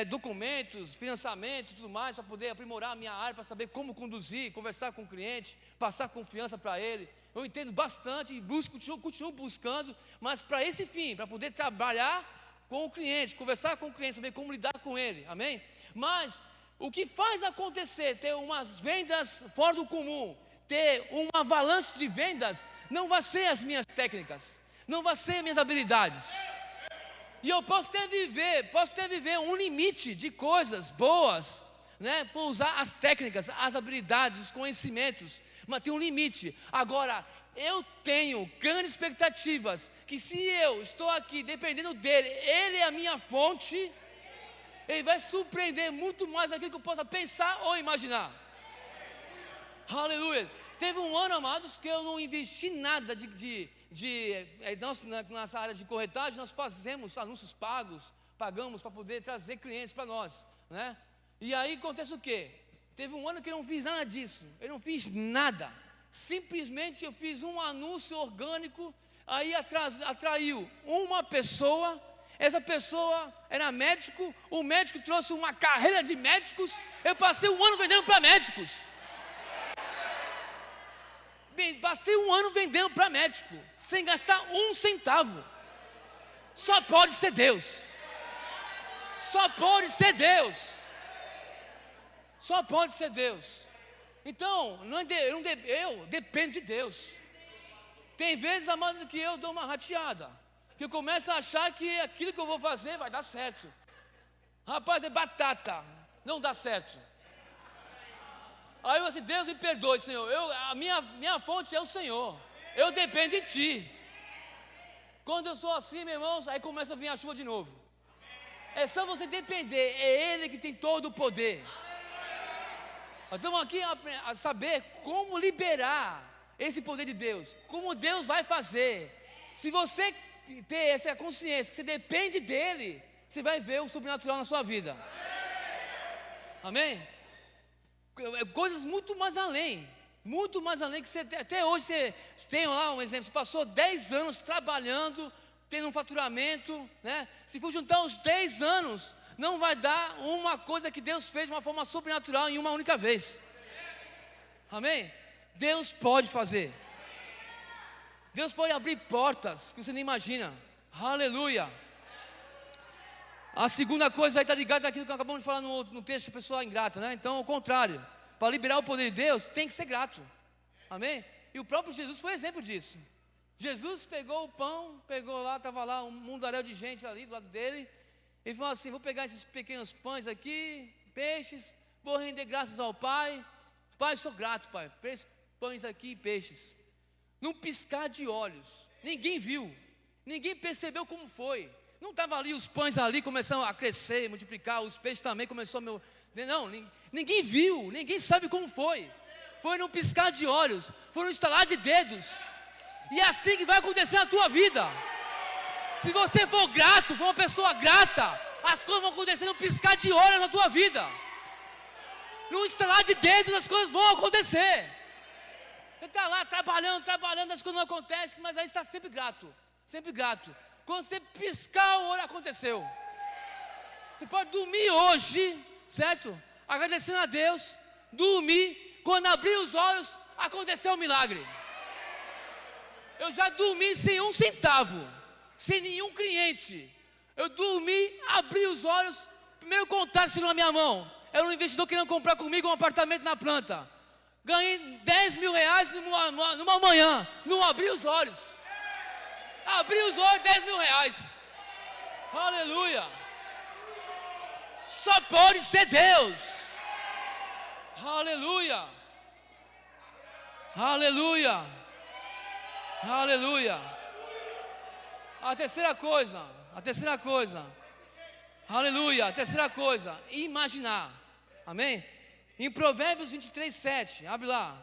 documentos, financiamento e tudo mais, para poder aprimorar a minha área, para saber como conduzir, conversar com o cliente, passar confiança para ele. Eu entendo bastante e continuo buscando, mas para esse fim, para poder trabalhar com o cliente, conversar com o cliente, saber como lidar com ele, amém? Mas o que faz acontecer, ter umas vendas fora do comum, ter uma avalanche de vendas, não vai ser as minhas técnicas, não vai ser minhas habilidades. E eu posso até viver um limite de coisas boas, né, por usar as técnicas, as habilidades, os conhecimentos, mas tem um limite. Agora, eu tenho grandes expectativas, que se eu estou aqui dependendo dele, ele é a minha fonte, ele vai surpreender muito mais daquilo que eu possa pensar ou imaginar. Aleluia. Teve um ano, amados, que eu não investi nada nossa área de corretagem, nós fazemos anúncios pagamos para poder trazer clientes para nós, né? E aí acontece o quê? Teve um ano que eu não fiz nada disso. Eu não fiz nada. Simplesmente eu fiz um anúncio orgânico. Aí atraiu uma pessoa. Essa pessoa era médico. O médico trouxe uma carreira de médicos. Eu passei um ano vendendo para médicos. Passei um ano vendendo para médico, sem gastar um centavo. Só pode ser Deus. Só pode ser Deus. Só pode ser Deus. Então, eu dependo de Deus. Tem vezes, amado, que eu dou uma rateada, que eu começo a achar que aquilo que eu vou fazer vai dar certo. Rapaz, é batata, não dá certo. Aí eu assim, Deus me perdoe, Senhor. A minha fonte é o Senhor. Eu dependo de Ti. Quando eu sou assim, meus irmãos, aí começa a vir a chuva de novo. É só você depender. É Ele que tem todo o poder. Nós estamos aqui a saber como liberar esse poder de Deus. Como Deus vai fazer. Se você ter essa consciência que você depende dEle, você vai ver o sobrenatural na sua vida. Amém? Coisas muito mais além que você, até hoje você tem lá um exemplo, você passou 10 anos trabalhando, tendo um faturamento, né? Se for juntar os 10 anos, não vai dar uma coisa que Deus fez de uma forma sobrenatural em uma única vez. Amém? Deus pode fazer. Deus pode abrir portas que você nem imagina. Aleluia. A segunda coisa aí está ligada àquilo que acabamos de falar no texto, pessoa ingrata, né? Então, ao contrário, para liberar o poder de Deus, tem que ser grato. Amém? E o próprio Jesus foi exemplo disso. Jesus pegou o pão, estava lá um mundaréu de gente ali do lado dele. Ele falou assim, vou pegar esses pequenos pães aqui, peixes, vou render graças ao Pai. Pai, sou grato, Pai, por esses pães aqui e peixes. Num piscar de olhos, ninguém viu, ninguém percebeu como foi. Não estava ali os pães ali começando a crescer, multiplicar, os peixes também começaram não, ninguém viu, ninguém sabe como foi. Foi num piscar de olhos, foi num estalar de dedos. E é assim que vai acontecer na tua vida. Se você for grato, for uma pessoa grata, as coisas vão acontecer num piscar de olhos na tua vida. Num estalar de dedos as coisas vão acontecer. Você está lá trabalhando, as coisas não acontecem, mas aí está sempre grato, sempre grato. Quando você piscar o olho, aconteceu. Você pode dormir hoje, certo? Agradecendo a Deus, dormir, quando abrir os olhos, aconteceu um milagre. Eu já dormi sem um centavo, sem nenhum cliente. Eu dormi, abri os olhos, primeiro contato na minha mão. Era um investidor querendo comprar comigo um apartamento na planta. Ganhei 10 mil reais numa manhã, não abri os olhos. Abri os olhos, 10 mil reais. Aleluia. Só pode ser Deus. Aleluia. Aleluia. Aleluia. A terceira coisa. Aleluia. A terceira coisa, imaginar. Amém? Em Provérbios 23, 7, abre lá.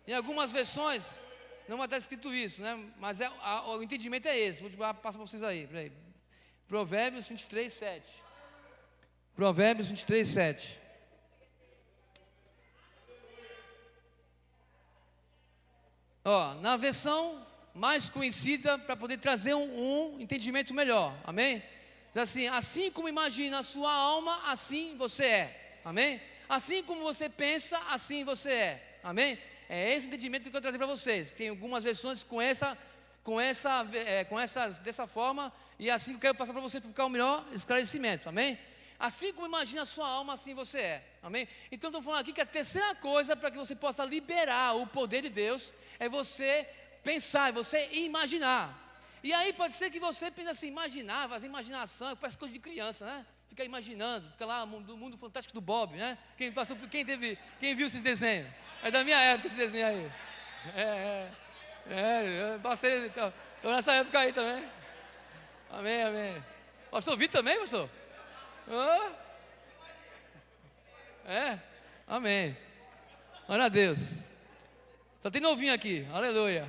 Em algumas versões não vai estar escrito isso, né? Mas o entendimento é esse. Vou passar para vocês aí. Peraí. Provérbios 23, 7. Provérbios 23, 7. Na versão mais conhecida, para poder trazer um entendimento melhor. Amém? Diz assim como imagina a sua alma, assim você é. Amém? Assim como você pensa, assim você é. Amém? É esse entendimento que eu quero trazer para vocês. Tem algumas versões dessa forma. E assim que eu quero passar para você para ficar o melhor esclarecimento. Amém? Assim como imagina a sua alma, assim você é. Amém? Então estou falando aqui que a terceira coisa para que você possa liberar o poder de Deus é você pensar, é você imaginar. E aí pode ser que você pense assim, imaginar, fazer imaginação, parece coisa de criança, né? Fica imaginando, fica lá no mundo fantástico do Bob, né? Quem viu esses desenhos? É da minha época esse desenho aí. Eu passei, estou nessa época aí também. Amém, amém. Pastor Vitor também, pastor? Amém. Glória a Deus. Só tem novinho aqui, aleluia.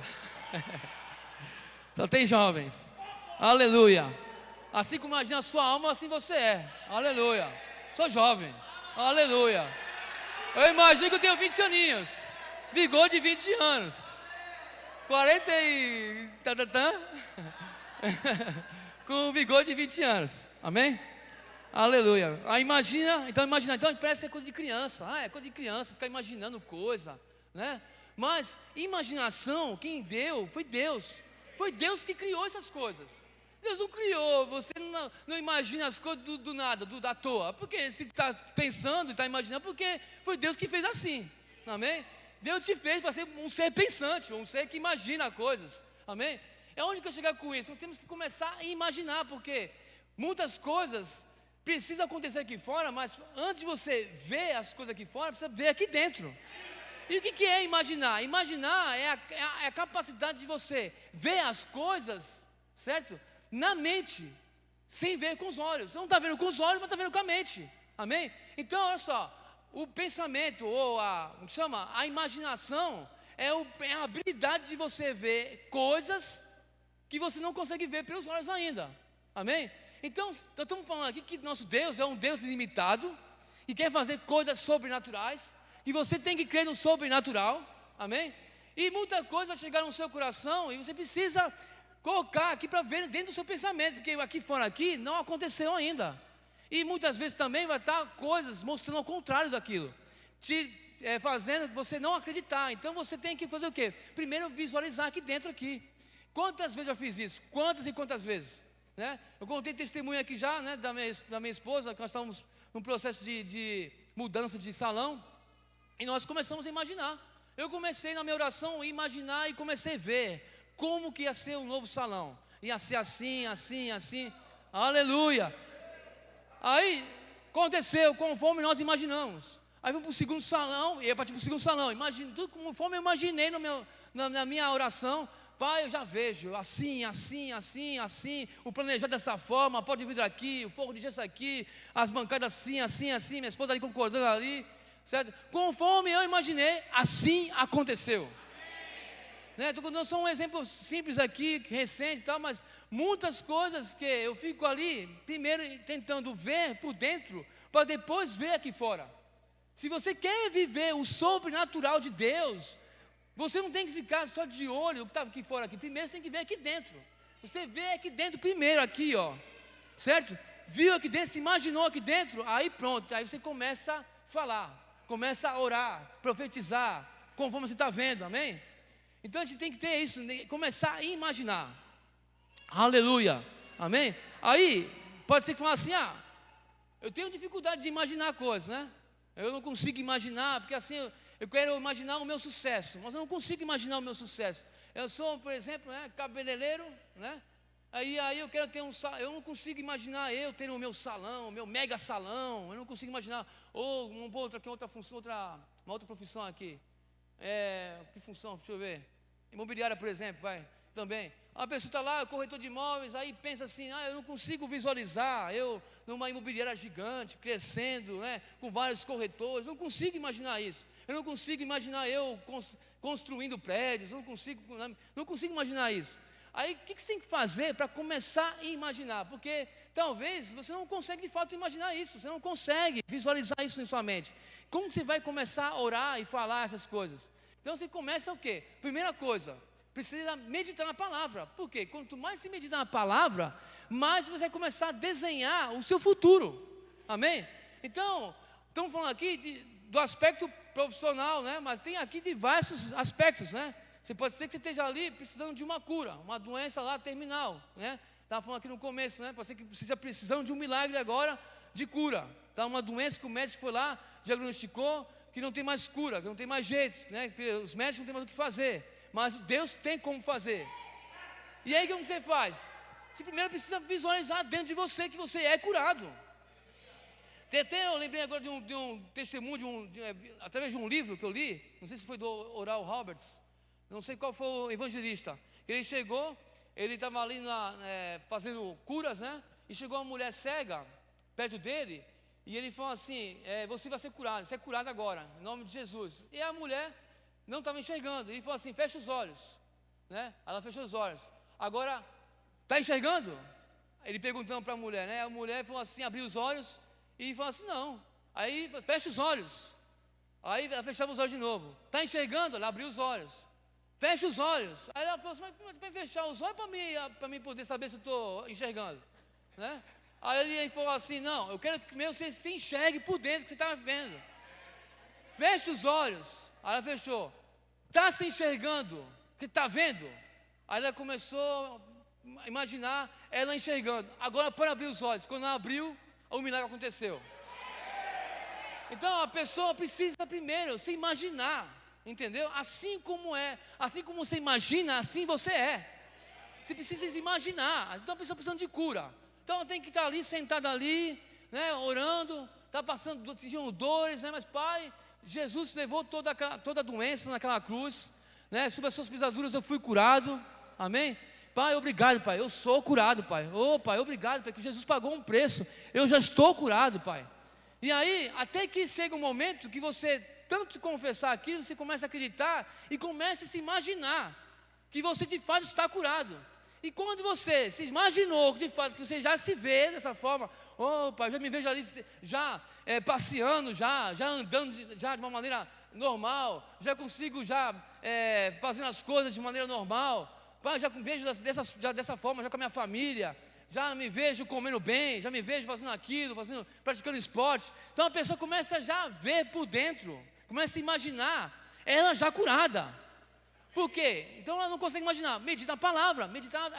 Só tem jovens, aleluia. Assim como imagina a sua alma, assim você é, aleluia. Sou jovem, aleluia. Eu imagino que eu tenho 20 aninhos. Vigor de 20 anos. 40 e... com vigor de 20 anos. Amém? Aleluia. Aí imagina, então parece que é coisa de criança. É coisa de criança, ficar imaginando coisa, né? Mas imaginação, quem deu foi Deus. Foi Deus que criou essas coisas. Deus não criou, você não imagina as coisas do nada, da toa. Porque se está pensando e está imaginando, porque foi Deus que fez assim. Amém? Deus te fez para ser um ser pensante, um ser que imagina coisas. Amém? É onde que eu chegar com isso? Nós temos que começar a imaginar, porque muitas coisas precisam acontecer aqui fora, mas antes de você ver as coisas aqui fora, precisa ver aqui dentro. E o que é imaginar? Imaginar é a capacidade de você ver as coisas, certo? Na mente, sem ver com os olhos. Você não está vendo com os olhos, mas está vendo com a mente. Amém? Então, olha só, o pensamento, ou a imaginação, é a habilidade de você ver coisas que você não consegue ver pelos olhos ainda. Amém? Então, nós estamos falando aqui que nosso Deus é um Deus ilimitado, e quer fazer coisas sobrenaturais, e você tem que crer no sobrenatural. Amém? E muita coisa vai chegar no seu coração, e você precisa colocar aqui para ver dentro do seu pensamento, porque aqui fora aqui não aconteceu ainda. E muitas vezes também vai estar coisas mostrando ao contrário daquilo, fazendo você não acreditar. Então você tem que fazer o quê? Primeiro visualizar aqui dentro aqui. Quantas vezes eu fiz isso? Quantas e quantas vezes? Né? Eu contei testemunho aqui já, né, da minha esposa, que nós estávamos num processo de mudança de salão, e nós começamos a imaginar. Eu comecei na minha oração a imaginar e comecei a ver como que ia ser o novo salão. Ia ser assim, assim, assim. Aleluia. Aí aconteceu conforme nós imaginamos. Aí vamos para o segundo salão, e ia partir para o segundo salão. Tudo conforme eu imaginei na minha oração. Pai, eu já vejo assim, assim, assim, assim, o planejado dessa forma, pode vir aqui, o fogo de gesso aqui, as bancadas assim, assim, assim, minha esposa ali concordando ali, certo? Conforme eu imaginei, assim aconteceu. Né? Estou dando só um exemplo simples aqui, recente e tal, mas muitas coisas que eu fico ali, primeiro tentando ver por dentro, para depois ver aqui fora. Se você quer viver o sobrenatural de Deus, você não tem que ficar só de olho o que está aqui fora aqui. Primeiro você tem que ver aqui dentro. Você vê aqui dentro primeiro aqui, ó. Certo? Viu aqui dentro, se imaginou aqui dentro, aí pronto, aí você começa a falar, começa a orar, profetizar, conforme você está vendo, amém? Então a gente tem que ter isso, começar a imaginar. Aleluia, amém? Aí, pode ser que fale assim, eu tenho dificuldade de imaginar coisas, né? Eu não consigo imaginar, porque assim, eu quero imaginar o meu sucesso, mas eu não consigo imaginar o meu sucesso. Eu sou, por exemplo, cabeleireiro, né? Aí eu quero ter eu não consigo imaginar eu ter o meu salão, o meu mega salão. Eu não consigo imaginar, ou uma outra função, uma outra profissão aqui. Que função? Deixa eu ver. Imobiliária, por exemplo, também. A pessoa está lá, corretor de imóveis, aí pensa assim, eu não consigo visualizar eu numa imobiliária gigante, crescendo, né, com vários corretores. Não consigo imaginar isso. Eu não consigo imaginar eu construindo prédios. Não consigo imaginar isso. Aí o que você tem que fazer para começar a imaginar? Porque talvez você não consegue de fato imaginar isso. Você não consegue visualizar isso em sua mente. Como você vai começar a orar e falar essas coisas? Então você começa o quê? Primeira coisa, precisa meditar na palavra. Por quê? Quanto mais você meditar na palavra, mais você vai começar a desenhar o seu futuro. Amém? Então, estamos falando aqui do aspecto profissional, né? Mas tem aqui diversos aspectos, né? Você pode ser que você esteja ali precisando de uma cura, uma doença lá terminal, né? Estava falando aqui no começo, né? Pode ser que esteja precisando de um milagre agora de cura. Tá uma doença que o médico foi lá, diagnosticou, que não tem mais cura, que não tem mais jeito, né? Que os médicos não têm mais o que fazer, mas Deus tem como fazer. E aí o que você faz? Você primeiro precisa visualizar dentro de você que você é curado. Eu lembrei agora de um testemunho, através de um livro que eu li, não sei se foi do Oral Roberts, não sei qual foi o evangelista, que ele chegou, ele estava ali fazendo curas, né? E chegou uma mulher cega perto dele, e ele falou assim, você vai ser curado, você é curado agora, em nome de Jesus. E a mulher não estava enxergando, ele falou assim, fecha os olhos, né? Ela fechou os olhos. Agora, está enxergando? Ele perguntando para a mulher, né? A mulher falou assim, abriu os olhos, e falou assim, não. Aí, fecha os olhos. Aí ela fechava os olhos de novo. Está enxergando? Ela abriu os olhos. Fecha os olhos. Aí ela falou assim, mas para fechar os olhos para mim poder saber se eu estou enxergando, né? Aí ele falou assim, não, eu quero que mesmo você se enxergue por dentro que você está vendo. Fecha os olhos. Aí ela fechou. Está se enxergando? Que está vendo? Aí ela começou a imaginar ela enxergando. Agora para abrir os olhos. Quando ela abriu, o milagre aconteceu. Então a pessoa precisa primeiro se imaginar. Entendeu? Assim como é, assim como você imagina, assim você é. Você precisa se imaginar. Então a pessoa precisa de cura. Então ela tem que estar ali, sentada ali, né, orando, está passando, sentindo dores, né? Mas Pai, Jesus levou toda a doença naquela cruz, né? Sobre as suas pisaduras eu fui curado. Amém? Pai, obrigado, Pai. Eu sou curado, Pai. Oh, Pai, obrigado, Pai, que Jesus pagou um preço. Eu já estou curado, Pai. E aí, até que chega um momento que você, tanto confessar aquilo, você começa a acreditar e começa a se imaginar que você de fato está curado. E quando você se imaginou de fato que você já se vê dessa forma, oh Pai, já me vejo ali já passeando, já andando já de uma maneira normal, já consigo fazendo as coisas de maneira normal, Pai, já me vejo dessa forma, já com a minha família, já me vejo comendo bem, já me vejo fazendo aquilo, praticando esporte. Então a pessoa começa já a ver por dentro, começa a imaginar ela já curada. Por quê? Então ela não consegue imaginar, medita na palavra, meditar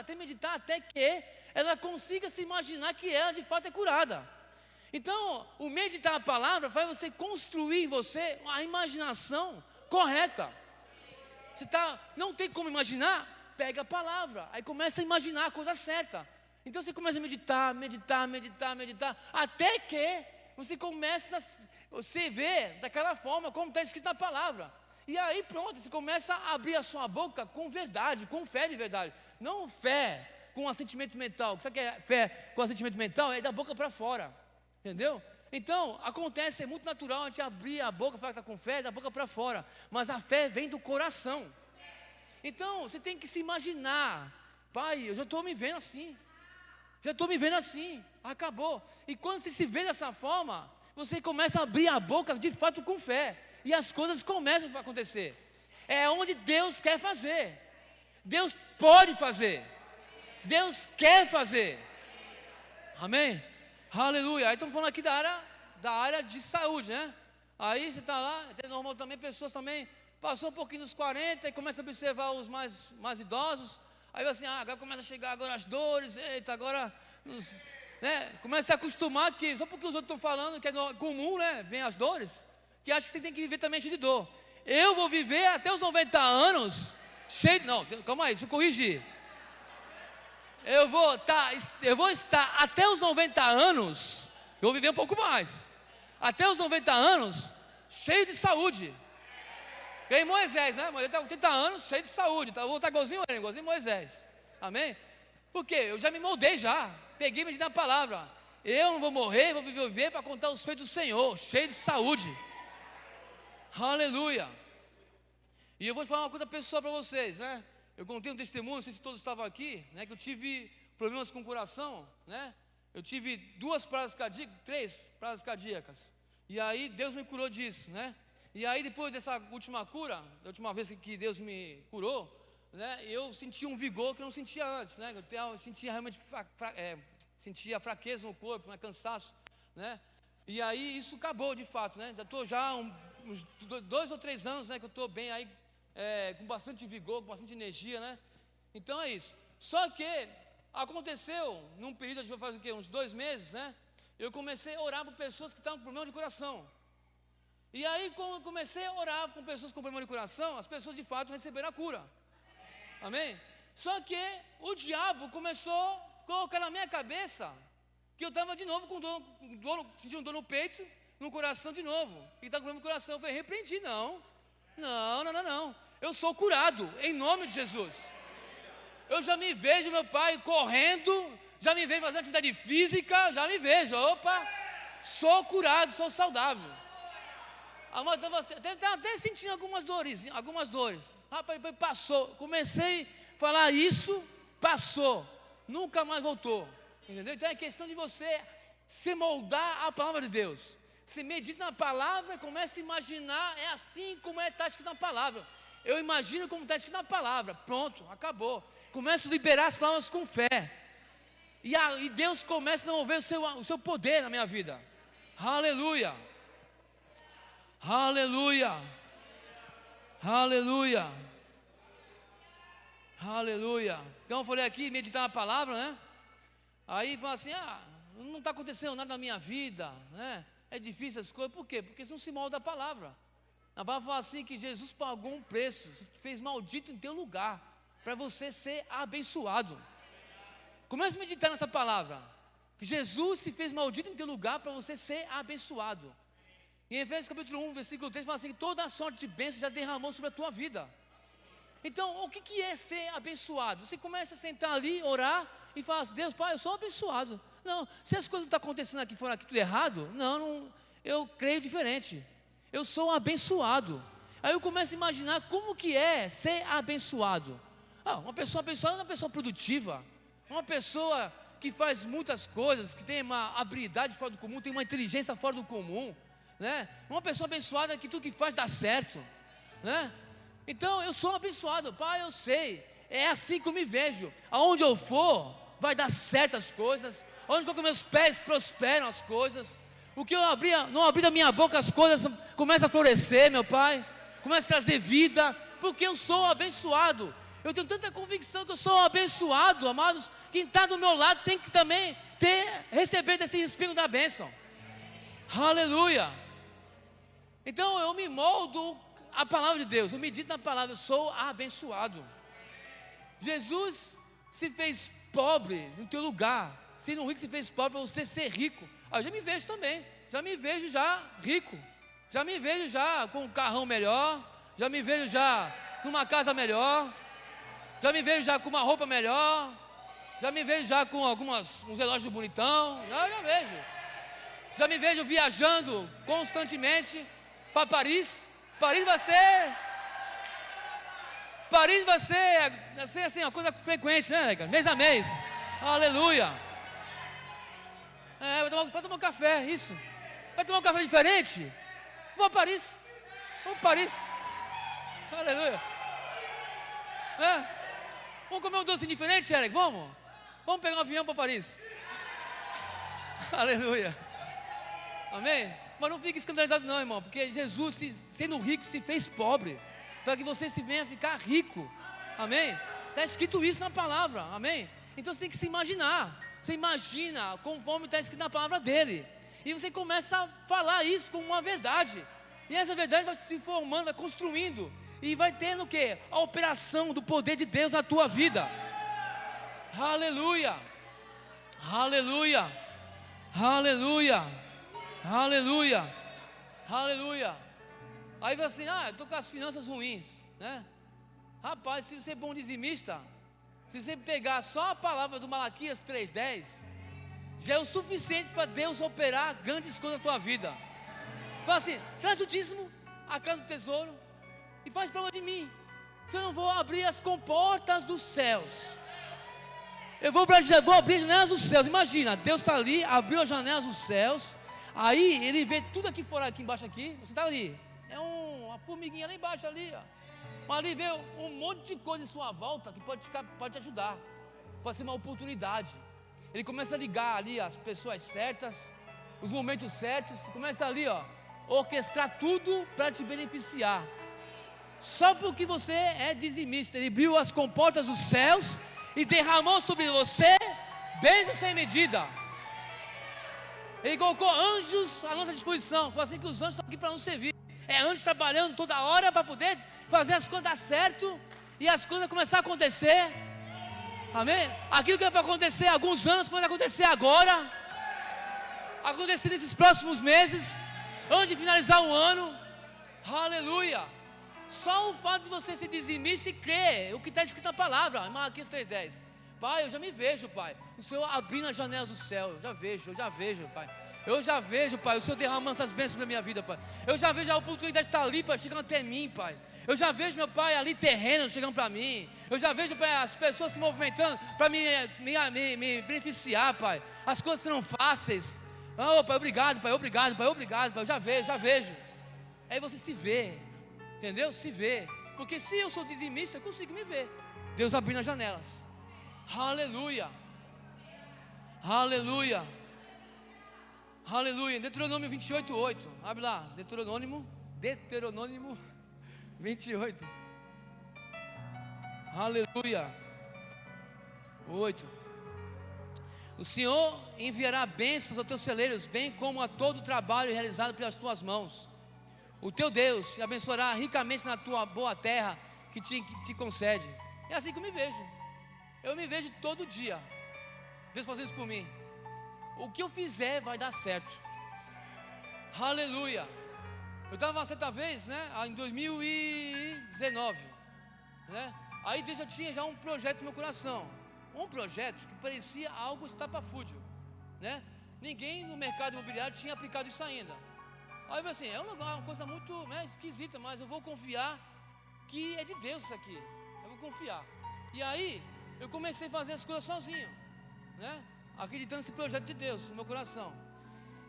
até que ela consiga se imaginar que ela de fato é curada. Então o meditar a palavra faz você construir em você a imaginação correta. Não tem como imaginar? Pega a palavra, aí começa a imaginar a coisa certa. Então você começa a meditar, até que você começa a se ver daquela forma como está escrito na palavra. E aí pronto, você começa a abrir a sua boca com verdade, com fé de verdade. Não fé com assentimento mental. Sabe o que é fé com assentimento mental? É da boca para fora, entendeu? Então, acontece, é muito natural a gente abrir a boca, falar que está com fé, da boca para fora. Mas a fé vem do coração. Então, você tem que se imaginar, Pai, eu já estou me vendo assim. Já estou me vendo assim, acabou. E quando você se vê dessa forma, você começa a abrir a boca de fato com fé. E as coisas começam a acontecer. É onde Deus quer fazer. Deus pode fazer. Deus quer fazer. Amém? Aleluia. Aí estamos falando aqui da área de saúde, né? Aí você está lá, é normal também, pessoas também passou um pouquinho dos 40 e começa a observar os mais idosos. Aí vai assim, agora começa a chegar agora as dores, eita, agora, né? Começa a se acostumar que, só porque os outros estão falando que é comum, né? Vem as dores, que acha que você tem que viver também cheio de dor. Eu vou viver até os 90 anos, não, calma aí, deixa eu corrigir. Eu vou estar até os 90 anos, eu vou viver um pouco mais, até os 90 anos, cheio de saúde. Em Moisés, né? Moisés está com 30 anos, cheio de saúde. Vou estar igualzinho Moisés. Amém? Porque eu já me moldei já. Peguei medida na palavra. Eu não vou morrer, vou viver para contar os feitos do Senhor, cheio de saúde. Aleluia. E eu vou falar uma coisa pessoal para vocês, né? Eu contei um testemunho, não sei se todos estavam aqui, né? Que eu tive problemas com o coração, né? Eu tive 3 paradas cardíacas. E aí Deus me curou disso, né? E aí depois dessa última cura, da última vez que Deus me curou, né, eu senti um vigor que eu não sentia antes, né? Eu sentia realmente sentia fraqueza no corpo, né, cansaço, né? E aí isso acabou de fato, né? Já estou uns 2 ou 3 anos, né, que eu estou bem aí, com bastante vigor, com bastante energia, né? Então é isso. Só que aconteceu num período de faz o quê? Uns 2 meses, né? Eu comecei a orar por pessoas que estavam com problema de coração. E aí, quando eu comecei a orar com pessoas com problema de coração, as pessoas de fato receberam a cura. Amém? Só que o diabo começou a colocar na minha cabeça que eu estava de novo com dor, sentindo dor no peito, no coração de novo. E está com problema de coração. Eu falei, repreendi, não. Eu sou curado, em nome de Jesus. Eu já me vejo, meu pai, correndo, já me vejo fazendo atividade física, já me vejo, opa, sou curado, sou saudável. Estava até sentindo algumas dores. Rapaz, passou. Comecei a falar isso, passou. Nunca mais voltou. Entendeu? Então é questão de você se moldar à palavra de Deus. Você medita na palavra, começa a imaginar, é assim como está escrito na palavra. Eu imagino como está escrito na palavra, pronto, acabou. Começo a liberar as palavras com fé. E Deus começa a mover o seu poder na minha vida. Aleluia. Aleluia. Aleluia. Aleluia. Então eu falei aqui, meditar na palavra, né? Aí fala assim, não está acontecendo nada na minha vida, né? É difícil as coisas, por quê? Porque você não se molda a palavra. A palavra fala assim que Jesus pagou um preço, se fez maldito em teu lugar, para você ser abençoado. Comece a meditar nessa palavra, que Jesus se fez maldito em teu lugar para você ser abençoado. Em Efésios capítulo 1, versículo 3, fala assim que toda a sorte de bênção já derramou sobre a tua vida. Então, o que é ser abençoado? Você começa a sentar ali, orar e falar assim, Deus, Pai, eu sou abençoado. Não, se as coisas que estão acontecendo aqui foram aqui tudo errado, não, eu creio diferente. Eu sou abençoado. Aí eu começo a imaginar como que é ser abençoado. Uma pessoa abençoada é uma pessoa produtiva, uma pessoa que faz muitas coisas, que tem uma habilidade fora do comum, tem uma inteligência fora do comum, né? Uma pessoa abençoada que tudo que faz dá certo, né? Então eu sou abençoado, Pai, eu sei. É assim que eu me vejo. Aonde eu for, vai dar certas coisas. Onde eu coloco meus pés, prosperam as coisas. O que eu não abri da minha boca, as coisas começam a florescer, meu Pai. Começa a trazer vida, porque eu sou abençoado. Eu tenho tanta convicção que eu sou abençoado, amados. Quem está do meu lado tem que também receber desse espinho da bênção. Aleluia. Então eu me moldo a palavra de Deus, eu medito na palavra, eu sou abençoado. Jesus se fez pobre no teu lugar, sendo rico se fez pobre para você ser rico. Eu já me vejo também, já me vejo já rico, já me vejo já com um carrão melhor, já me vejo já numa casa melhor, já me vejo já com uma roupa melhor, já me vejo já com uns relógios bonitão, já me vejo viajando constantemente para Paris. Paris vai ser assim, uma coisa frequente, né, cara? Mês a mês. Aleluia. Vai tomar um café, isso. Vai tomar um café diferente? Vou a Paris. Vamos a Paris. Aleluia. Vamos comer um doce diferente, Eric? Vamos pegar um avião para Paris. Aleluia. Amém? Mas não fique escandalizado não, irmão, porque Jesus, sendo rico, se fez pobre, para que você se venha ficar rico. Amém? Está escrito isso na palavra, amém? Então você tem que se imaginar. Você imagina conforme está escrito na palavra dele, e você começa a falar isso como uma verdade, e essa verdade vai se formando, vai construindo, e vai tendo o quê? A operação do poder de Deus na tua vida. Aleluia. Aleluia. Aleluia. Aleluia, aleluia. Aí vai assim, eu estou com as finanças ruins, né? Rapaz, se você é bom dizimista, se você pegar só a palavra do Malaquias 3:10, já é o suficiente para Deus operar grandes coisas na tua vida. Fala assim, traz o dízimo, a casa do tesouro, e faz prova de mim. Se eu não vou abrir as comportas dos céus, eu vou abrir as janelas dos céus. Imagina, Deus está ali, abriu as janelas dos céus. Aí ele vê tudo aqui fora, aqui embaixo aqui. Você está ali, é uma formiguinha lá embaixo ali, ó. Mas ali vê um monte de coisa em sua volta que pode te ajudar, pode ser uma oportunidade. Ele começa a ligar ali as pessoas certas, os momentos certos, começa ali, ó, orquestrar tudo para te beneficiar. Só porque você é dizimista, ele abriu as comportas dos céus e derramou sobre você bênçãos sem medida. Ele colocou anjos à nossa disposição. Foi assim que os anjos estão aqui para nos servir. É anjos trabalhando toda hora para poder fazer as coisas dar certo e as coisas começar a acontecer. Amém? Aquilo que é para acontecer há alguns anos começa a acontecer agora. Acontecer nesses próximos meses, antes de finalizar o ano. Aleluia. Só o fato de você ser dizimista e crer o que está escrito na palavra, em Malaquias 3:10. Pai, eu já me vejo, Pai, o Senhor abrindo as janelas do céu. Eu já vejo, Pai. Eu já vejo, Pai, o Senhor derramando essas bênçãos na minha vida, Pai. Eu já vejo a oportunidade de estar ali, Pai, chegando até mim, Pai. Eu já vejo, meu Pai, ali terreno chegando para mim. Eu já vejo, Pai, as pessoas se movimentando para me beneficiar, Pai. As coisas serão fáceis. Oh, pai, obrigado, pai, obrigado, pai, obrigado, pai, eu já vejo, já vejo. Aí você se vê, entendeu? Se vê. Porque se eu sou dizimista, eu consigo me ver. Deus abrindo as janelas. Aleluia. Aleluia. Aleluia. Deuteronômio 28:8. Abre lá. Deuteronômio 28. Aleluia. 8. O Senhor enviará bênçãos aos teus celeiros, bem como a todo o trabalho realizado pelas tuas mãos. O teu Deus te abençoará ricamente na tua boa terra que te concede. É assim que eu me vejo. Eu me vejo todo dia. Deus fazendo isso por mim. O que eu fizer vai dar certo. Aleluia. Eu estava certa vez, né, em 2019, né? Aí Deus já tinha já um projeto no meu coração. Um projeto que parecia algo estapafúrdio, né? Ninguém no mercado imobiliário tinha aplicado isso ainda. Aí eu falei assim, é uma coisa muito, né, esquisita, mas eu vou confiar que é de Deus isso aqui. Eu vou confiar. E aí eu comecei a fazer as coisas sozinho, né? Acreditando nesse projeto de Deus no meu coração.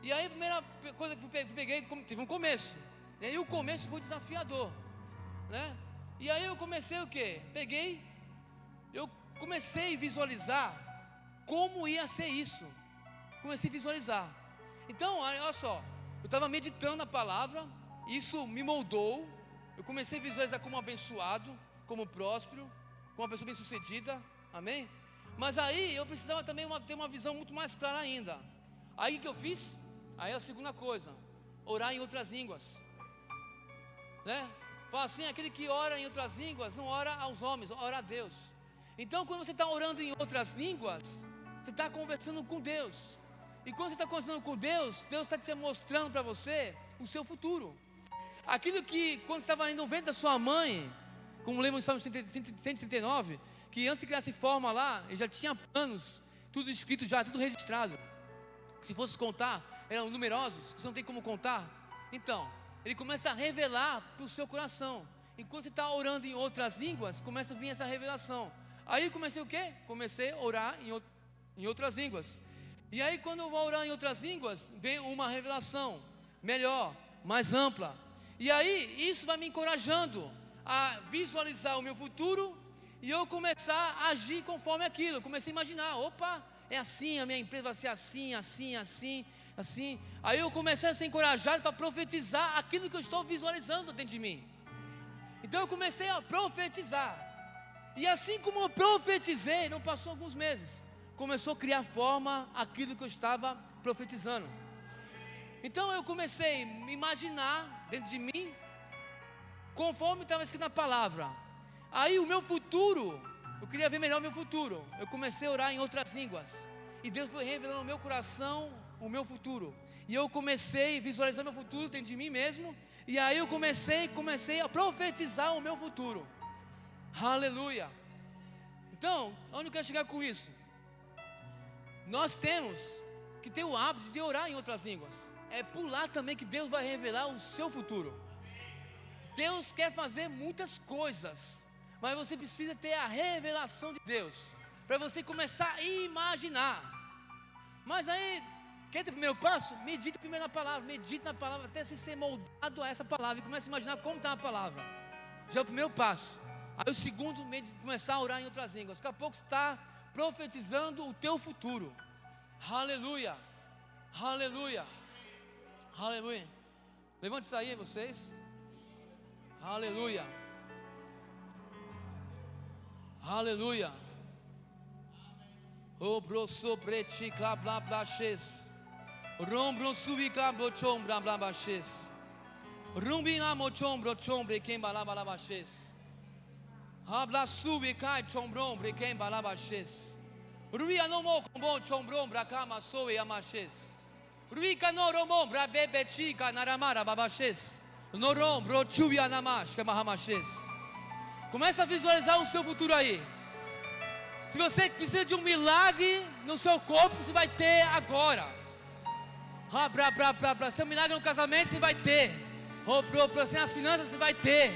E aí a primeira coisa que eu peguei, teve um começo. E aí o começo foi desafiador, né? E aí eu comecei o quê? Eu comecei a visualizar como ia ser isso. Comecei a visualizar. Então, olha só, eu estava meditando na palavra, isso me moldou. Eu comecei a visualizar como abençoado, como próspero, como uma pessoa bem sucedida, amém? Mas aí eu precisava também ter uma visão muito mais clara ainda. Aí o que eu fiz? Aí a segunda coisa, orar em outras línguas, né? Fala assim, aquele que ora em outras línguas não ora aos homens, ora a Deus. Então quando você está orando em outras línguas, você está conversando com Deus. E quando você está conversando com Deus, Deus está te mostrando para você o seu futuro. Aquilo que quando você estava no ventre da sua mãe, como lembra no Salmo 139, que antes de criar essa forma lá, ele já tinha planos, tudo escrito já, tudo registrado. Se fosse contar, eram numerosos, que você não tem como contar. Então, ele começa a revelar para o seu coração. Enquanto você está orando em outras línguas, começa a vir essa revelação. Aí comecei o quê? Comecei a orar em outras línguas. E aí quando eu vou orar em outras línguas, vem uma revelação melhor, mais ampla. E aí isso vai me encorajando a visualizar o meu futuro e eu começar a agir conforme aquilo. Eu comecei a imaginar, opa, é assim, a minha empresa vai ser assim, assim, assim, assim. Aí eu comecei a ser encorajado para profetizar aquilo que eu estou visualizando dentro de mim. Então eu comecei a profetizar. E assim como eu profetizei, não passou alguns meses, começou a criar forma aquilo que eu estava profetizando. Então eu comecei a imaginar dentro de mim, conforme estava escrito na palavra. Aí o meu futuro, eu queria ver melhor o meu futuro. Eu comecei a orar em outras línguas. E Deus foi revelando no meu coração o meu futuro. E eu comecei a visualizar meu futuro dentro de mim mesmo. E aí eu comecei a profetizar o meu futuro. Aleluia. Então, onde eu quero chegar com isso? Nós temos que ter o hábito de orar em outras línguas. É por lá também que Deus vai revelar o seu futuro. Deus quer fazer muitas coisas, mas você precisa ter a revelação de Deus, para você começar a imaginar. Mas aí, quer ter o primeiro passo? Medita primeiro na palavra, medita na palavra até você ser moldado a essa palavra, e comece a imaginar como está a palavra. Já é o primeiro passo. Aí o segundo, começar a orar em outras línguas. Daqui a pouco você está profetizando o teu futuro. Aleluia, aleluia, aleluia. Levante isso aí, vocês. Aleluia, aleluia. O broso preti cla bla bla ches. Rombro subi cla blochom bla bla bla ches. Rumbina mochom brochom brequem bala bala bla ches. Habla subi kai chombrom brequem bala bla ches. Ruia no mo combo chombrom bracama soe amaches. Ruica no romom bra bebe chica naramara babaches. Norom bro chuvia namash kamahamaches. Começa a visualizar o seu futuro aí. Se você precisa de um milagre no seu corpo, você vai ter agora. Se é um milagre no casamento, você vai ter. Se é nas finanças, você vai ter.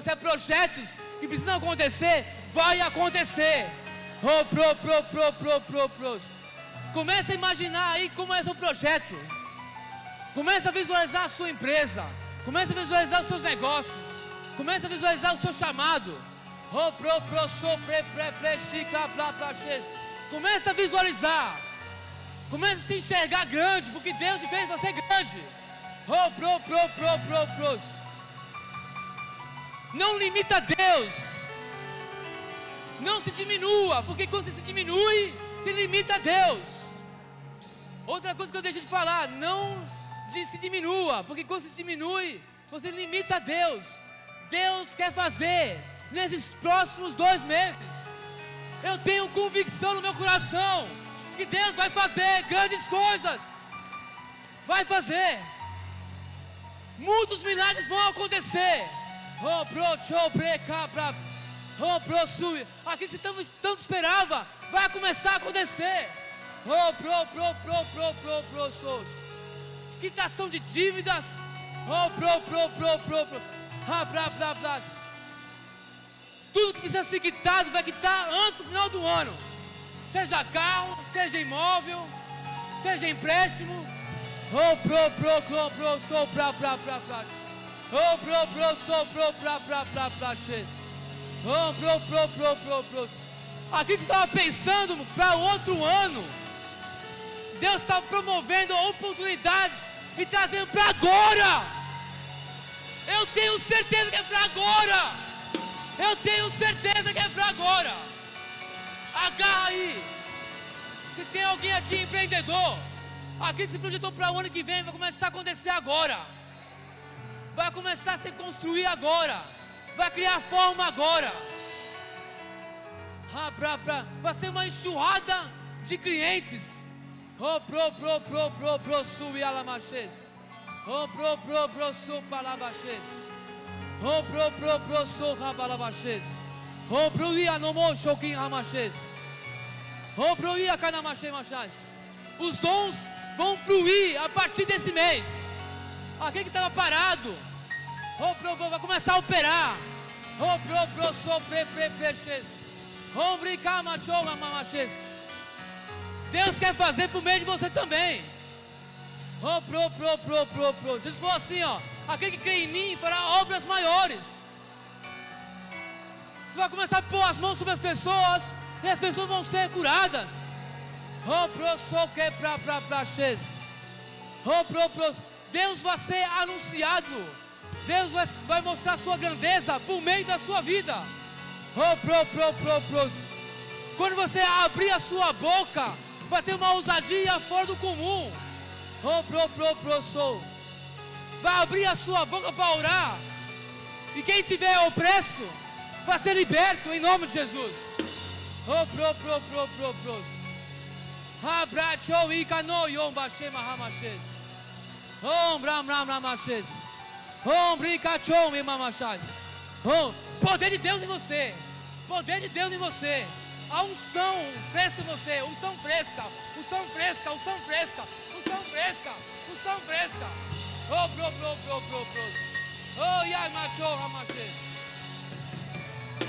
Se é projetos que precisam acontecer, vai acontecer. Comece a imaginar aí como é o seu projeto. Comece a visualizar a sua empresa. Comece a visualizar os seus negócios. Comece a visualizar o seu chamado. Comece a visualizar. Comece a se enxergar grande, porque Deus te fez você grande. Não limita Deus. Não se diminua, porque quando você se diminui, se limita a Deus. Outra coisa que eu deixei de falar, não se diminua, porque quando você se diminui, você limita a Deus. Deus quer fazer nesses próximos 2 meses. Eu tenho convicção no meu coração que Deus vai fazer grandes coisas. Vai fazer. Muitos milagres vão acontecer. Aquilo que você tanto esperava vai começar a acontecer. Quitação de dívidas. Tudo que precisa ser quitado vai quitar antes do final do ano. Seja carro, seja imóvel, seja empréstimo. Aquilo que você estava pensando para o outro ano, Deus está promovendo oportunidades e trazendo para agora. Eu tenho certeza que é para agora. Eu tenho certeza que é para agora. Agarra aí. Se tem alguém aqui empreendedor, aquilo que se projetou para o ano que vem vai começar a acontecer agora. Vai começar a se construir agora. Vai criar forma agora. Vai ser uma enxurrada de clientes. Os dons vão fluir a partir desse mês. Aquele que estava parado vai começar a operar. Deus quer fazer por meio de você também. Jesus falou assim, ó: aquele que crê em mim fará obras maiores. Você vai começar a pôr as mãos sobre as pessoas e as pessoas vão ser curadas. Deus vai ser anunciado. Deus vai mostrar a sua grandeza por meio da sua vida. Quando você abrir a sua boca, vai ter uma ousadia fora do comum. Vai abrir a sua boca para orar. E quem tiver opresso vai ser liberto em nome de Jesus. Poder de Deus em você. Poder de Deus em você. A unção fresca em você. Unção fresca. Unção fresca. Unção fresca. Unção fresca. Unção fresca.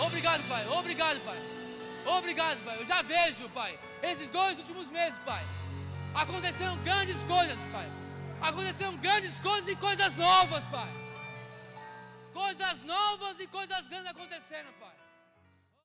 Obrigado, Pai. Obrigado, Pai. Obrigado, Pai. Eu já vejo, Pai, esses 2 últimos meses, Pai, aconteceram grandes coisas, Pai. Aconteceram grandes coisas e coisas novas, Pai. Coisas novas e coisas grandes acontecendo, Pai.